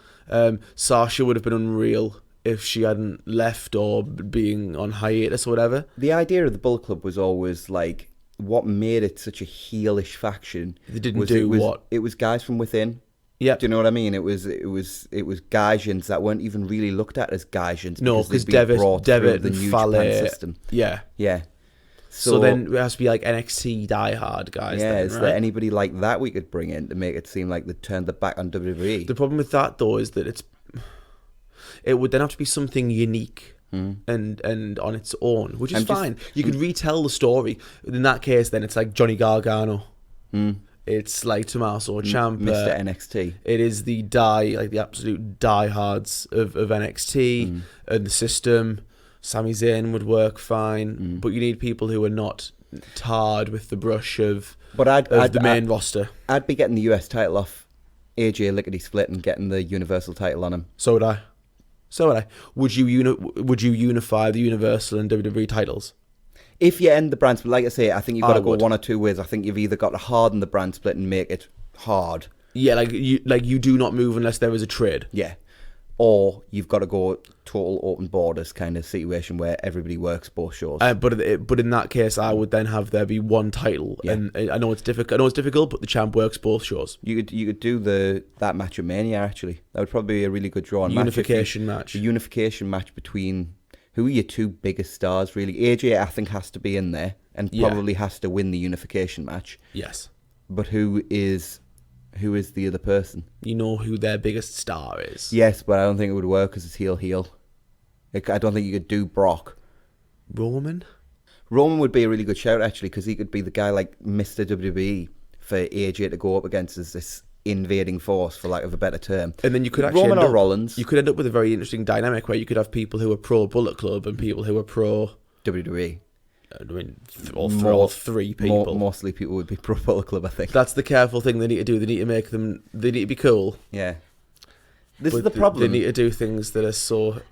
Speaker 1: Sasha would have been unreal if she hadn't left or being on hiatus or whatever.
Speaker 2: The idea of the Bullet Club was always like what made it such a heelish faction.
Speaker 1: They didn't do what?
Speaker 2: It was guys from within.
Speaker 1: Yeah.
Speaker 2: Do you know what I mean? It was Gaijins that weren't even really looked at as Gaijins.
Speaker 1: No, because Devitt and Fale
Speaker 2: system.
Speaker 1: Yeah.
Speaker 2: Yeah.
Speaker 1: So then it has to be like NXT diehard guys.
Speaker 2: Yeah,
Speaker 1: then,
Speaker 2: is
Speaker 1: right?
Speaker 2: there anybody like that we could bring in to make it seem like they turned their back on WWE?
Speaker 1: The problem with that though is that it would then have to be something unique and on its own, which is fine. You could retell the story. In that case, then it's like Johnny Gargano. It's like Tommaso Ciampa,
Speaker 2: Mr. NXT.
Speaker 1: It is the absolute diehards of NXT and the system. Sami Zayn would work fine, but you need people who are not tarred with the brush of the main roster.
Speaker 2: I'd be getting the US title off AJ lickety-split and getting the Universal title on him.
Speaker 1: So would I. Would you unify the Universal and WWE titles?
Speaker 2: If you end the brand split, like I say, I think you've got to go one or two ways. I think you've either got to harden the brand split and make it hard.
Speaker 1: Yeah, you do not move unless there is a trade.
Speaker 2: Yeah. Or you've got to go total open borders kind of situation where everybody works both shows.
Speaker 1: But in that case, I would then have there be one title, and I know it's difficult. But the champ works both shows.
Speaker 2: You could do that match at Mania. Actually, that would probably be a really good draw.
Speaker 1: Unification match.
Speaker 2: A unification match between who are your two biggest stars? Really, AJ I think has to be in there and probably has to win the unification match.
Speaker 1: Yes.
Speaker 2: But who is the other person?
Speaker 1: You know who their biggest star is.
Speaker 2: Yes, but I don't think it would work because it's heel. I don't think you could do Brock.
Speaker 1: Roman
Speaker 2: would be a really good shout, actually, because he could be the guy like Mr. WWE for AJ to go up against as this invading force, for lack of a better term.
Speaker 1: And then you could actually
Speaker 2: Roman or Rollins.
Speaker 1: You could end up with a very interesting dynamic where you could have people who are pro Bullet Club and people who are pro
Speaker 2: WWE.
Speaker 1: I mean, all three people.
Speaker 2: Mostly people would be pro Bullet Club, I think.
Speaker 1: That's the careful thing they need to do. They need to be cool.
Speaker 2: Yeah. This is the problem.
Speaker 1: They need to do things that are so...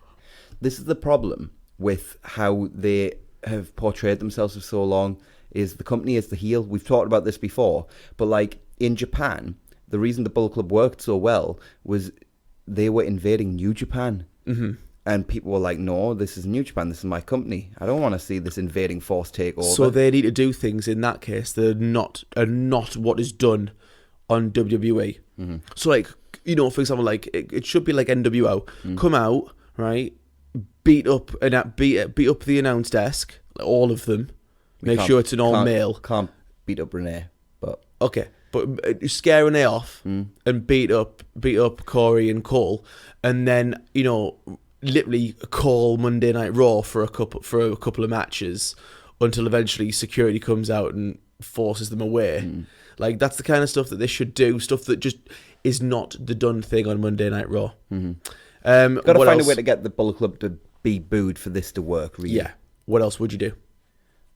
Speaker 2: This is the problem with how they have portrayed themselves for so long, is the company is the heel. We've talked about this before, but like in Japan, the reason the Bullet Club worked so well was they were invading New Japan. Mm-hmm. And people were like, no, this is New Japan, this is my company. I don't want to see this invading force take over.
Speaker 1: So they need to do things in that case that are not what is done on WWE. Mm-hmm. So like, for example, like it should be like NWO. Come out, right, beat up the announce desk, like all of them. Make sure it's an all male.
Speaker 2: Can't beat up Renee, but...
Speaker 1: Okay, but scare Renee off and beat up Corey and Cole, and then, literally call Monday Night Raw for a couple of matches until eventually security comes out and forces them away. Like, that's the kind of stuff that they should do. Stuff that just is not the done thing on Monday Night Raw.
Speaker 2: Got to find a way to get the Bullet Club to be booed for this to work, really.
Speaker 1: Yeah. What else would you do?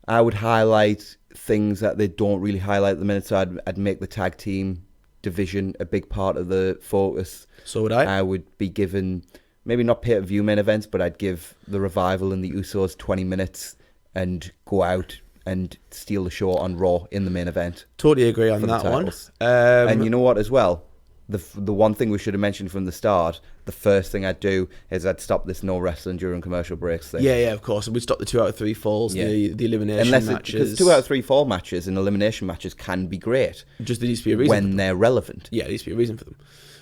Speaker 2: I would highlight things that they don't really highlight at the minute. So I'd make the tag team division a big part of the focus.
Speaker 1: So would I.
Speaker 2: I would be given... Maybe not pay-per-view main events, but I'd give the Revival and the Usos 20 minutes and go out and steal the show on Raw in the main event.
Speaker 1: Totally agree on that one.
Speaker 2: And you know what as well? The one thing we should have mentioned from the start, the first thing I'd do is I'd stop this no wrestling during commercial breaks thing.
Speaker 1: Yeah, of course. And we'd stop the 2 out of 3 falls, the elimination matches.
Speaker 2: Because 2 out of 3 fall matches and elimination matches can be great.
Speaker 1: Just there needs to be a reason
Speaker 2: when they're relevant.
Speaker 1: Yeah, there needs to be a reason for them.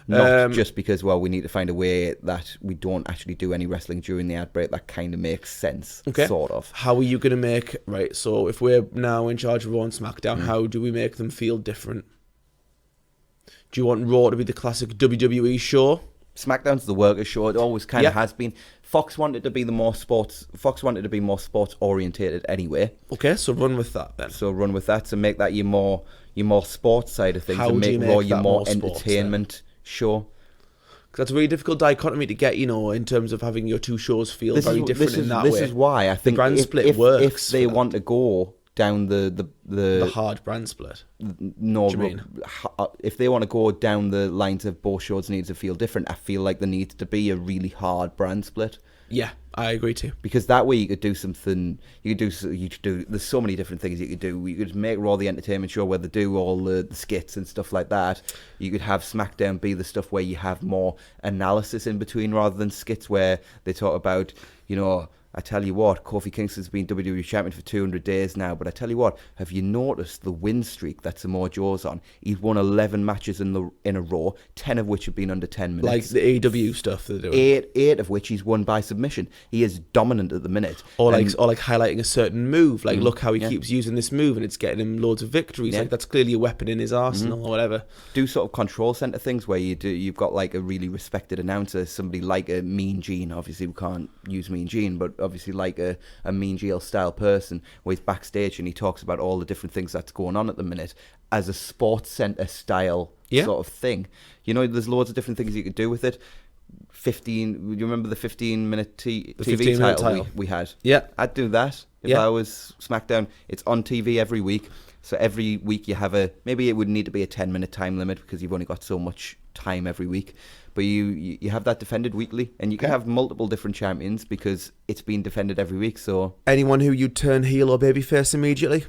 Speaker 2: Not just because, well, we need to find a way that we don't actually do any wrestling during the ad break. That kind of makes sense, sort of.
Speaker 1: How are you going to make... Right, so if we're now in charge of RAW and SmackDown, how do we make them feel different? Do you want Raw to be the classic WWE show?
Speaker 2: SmackDown's the worker show. It always kind of has been. Fox wanted to be more sports orientated anyway.
Speaker 1: Okay, so run with that then.
Speaker 2: So make that your more sports side of things. How and make Raw your more entertainment show.
Speaker 1: Because that's a really difficult dichotomy to get, in terms of having your two shows feel very different in that way.
Speaker 2: This is why I think
Speaker 1: the brand split works.
Speaker 2: If they want to go down the
Speaker 1: hard brand split.
Speaker 2: No, if they want to go down the lines of both shows need to feel different, I feel like there needs to be a really hard brand split.
Speaker 1: Yeah, I agree too.
Speaker 2: Because that way you could do something. You could do. There's so many different things you could do. You could make Raw the entertainment show where they do all the skits and stuff like that. You could have SmackDown be the stuff where you have more analysis in between rather than skits where they talk about, I tell you what, Kofi Kingston's been WWE champion for 200 days now, but I tell you what, have you noticed the win streak that Samoa Joe's on? He's won 11 matches in a row, 10 of which have been under 10 minutes.
Speaker 1: Like the AEW stuff they're doing.
Speaker 2: 8 of which he's won by submission. He is dominant at the minute.
Speaker 1: Or like highlighting a certain move. Like, look how he keeps using this move and it's getting him loads of victories. Yeah. Like, that's clearly a weapon in his arsenal or whatever.
Speaker 2: Do sort of control center things where you've got like a really respected announcer, somebody like a Mean Gene. Obviously, we can't use Mean Gene, but obviously like a Mean Gene style person where he's backstage and he talks about all the different things that's going on at the minute as a sports center style sort of thing. There's loads of different things you could do with it. You remember the 15-minute TV title we had?
Speaker 1: Yeah.
Speaker 2: I'd do that if I was SmackDown. It's on TV every week. So every week you have maybe it would need to be a 10-minute time limit because you've only got so much time every week. But you have that defended weekly, and you can have multiple different champions because it's been defended every week. So
Speaker 1: anyone who you'd turn heel or babyface immediately?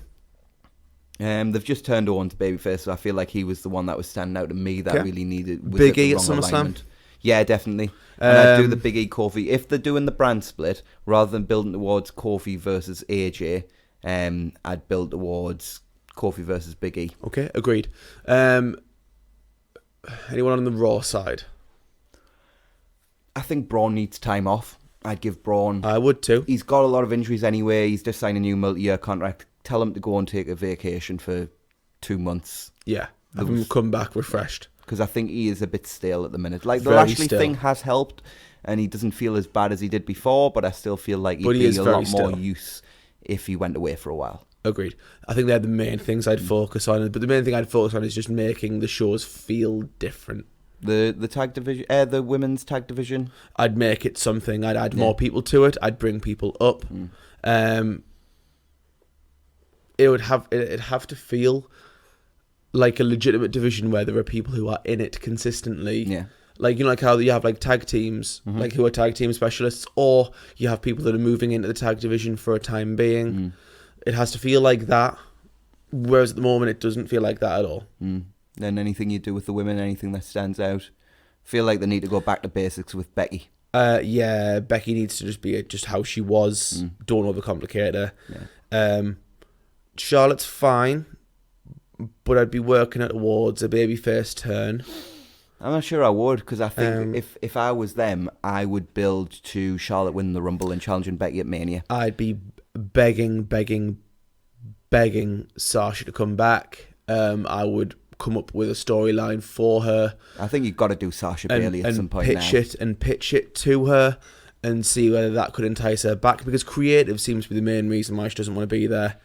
Speaker 2: They've just turned on to babyface, so I feel like he was the one that was standing out to me that really needed
Speaker 1: Big E at SummerSlam.
Speaker 2: Yeah, definitely. And I'd do the Big E Kofi if they're doing the brand split rather than building towards Kofi versus AJ. I'd build towards Kofi versus Big E.
Speaker 1: Okay, agreed. Anyone on the Raw side?
Speaker 2: I think Braun needs time off. I'd give Braun...
Speaker 1: I would too.
Speaker 2: He's got a lot of injuries anyway. He's just signed a new multi-year contract. Tell him to go and take a vacation for 2 months.
Speaker 1: Yeah, have him come back refreshed.
Speaker 2: Because I think he is a bit stale at the minute. Like, the Lashley thing has helped, and he doesn't feel as bad as he did before, but I still feel like he'd be a lot more use if he went away for a while.
Speaker 1: Agreed. I think they're the main things I'd focus on, but the main thing I'd focus on is just making the shows feel different.
Speaker 2: The tag division, the women's tag division.
Speaker 1: I'd make it something. I'd add more people to it. I'd bring people up. It'd have to feel like a legitimate division where there are people who are in it consistently.
Speaker 2: Yeah.
Speaker 1: Like, like how you have like tag teams, like who are tag team specialists, or you have people that are moving into the tag division for a time being. It has to feel like that. Whereas at the moment, it doesn't feel like that at all.
Speaker 2: Then anything you do with the women, anything that stands out, feel like they need to go back to basics with Becky.
Speaker 1: Yeah, Becky needs to just be just how she was. Don't overcomplicate her. Yeah. Charlotte's fine, but I'd be working towards a babyface turn.
Speaker 2: I'm not sure I would, because I think if I was them, I would build to Charlotte winning the Rumble and challenging Becky at Mania.
Speaker 1: I'd be begging Sasha to come back. I would come up with a storyline for her.
Speaker 2: I think you've got to do Sasha Bailey at some point
Speaker 1: pitch it to her and see whether that could entice her back, because creative seems to be the main reason why she doesn't want to be there.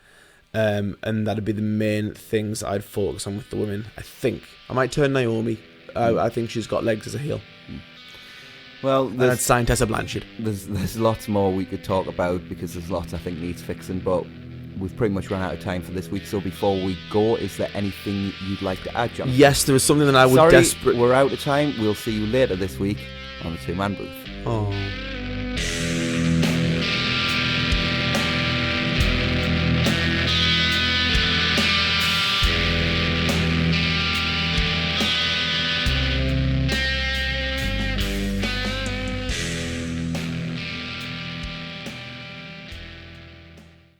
Speaker 1: And that'd be the main things I'd focus on with the women. I think I might turn Naomi. I think she's got legs as a heel.
Speaker 2: Well,
Speaker 1: and I'd sign Tessa Blanchard.
Speaker 2: There's lots more we could talk about, because there's lots I think needs fixing, but we've pretty much run out of time for this week. So before we go, is there anything you'd like to add, Jonathan?
Speaker 1: Yes, there is something that I would
Speaker 2: Sorry, we're out of time. We'll see you later this week on the Two Man Booth.
Speaker 1: Oh.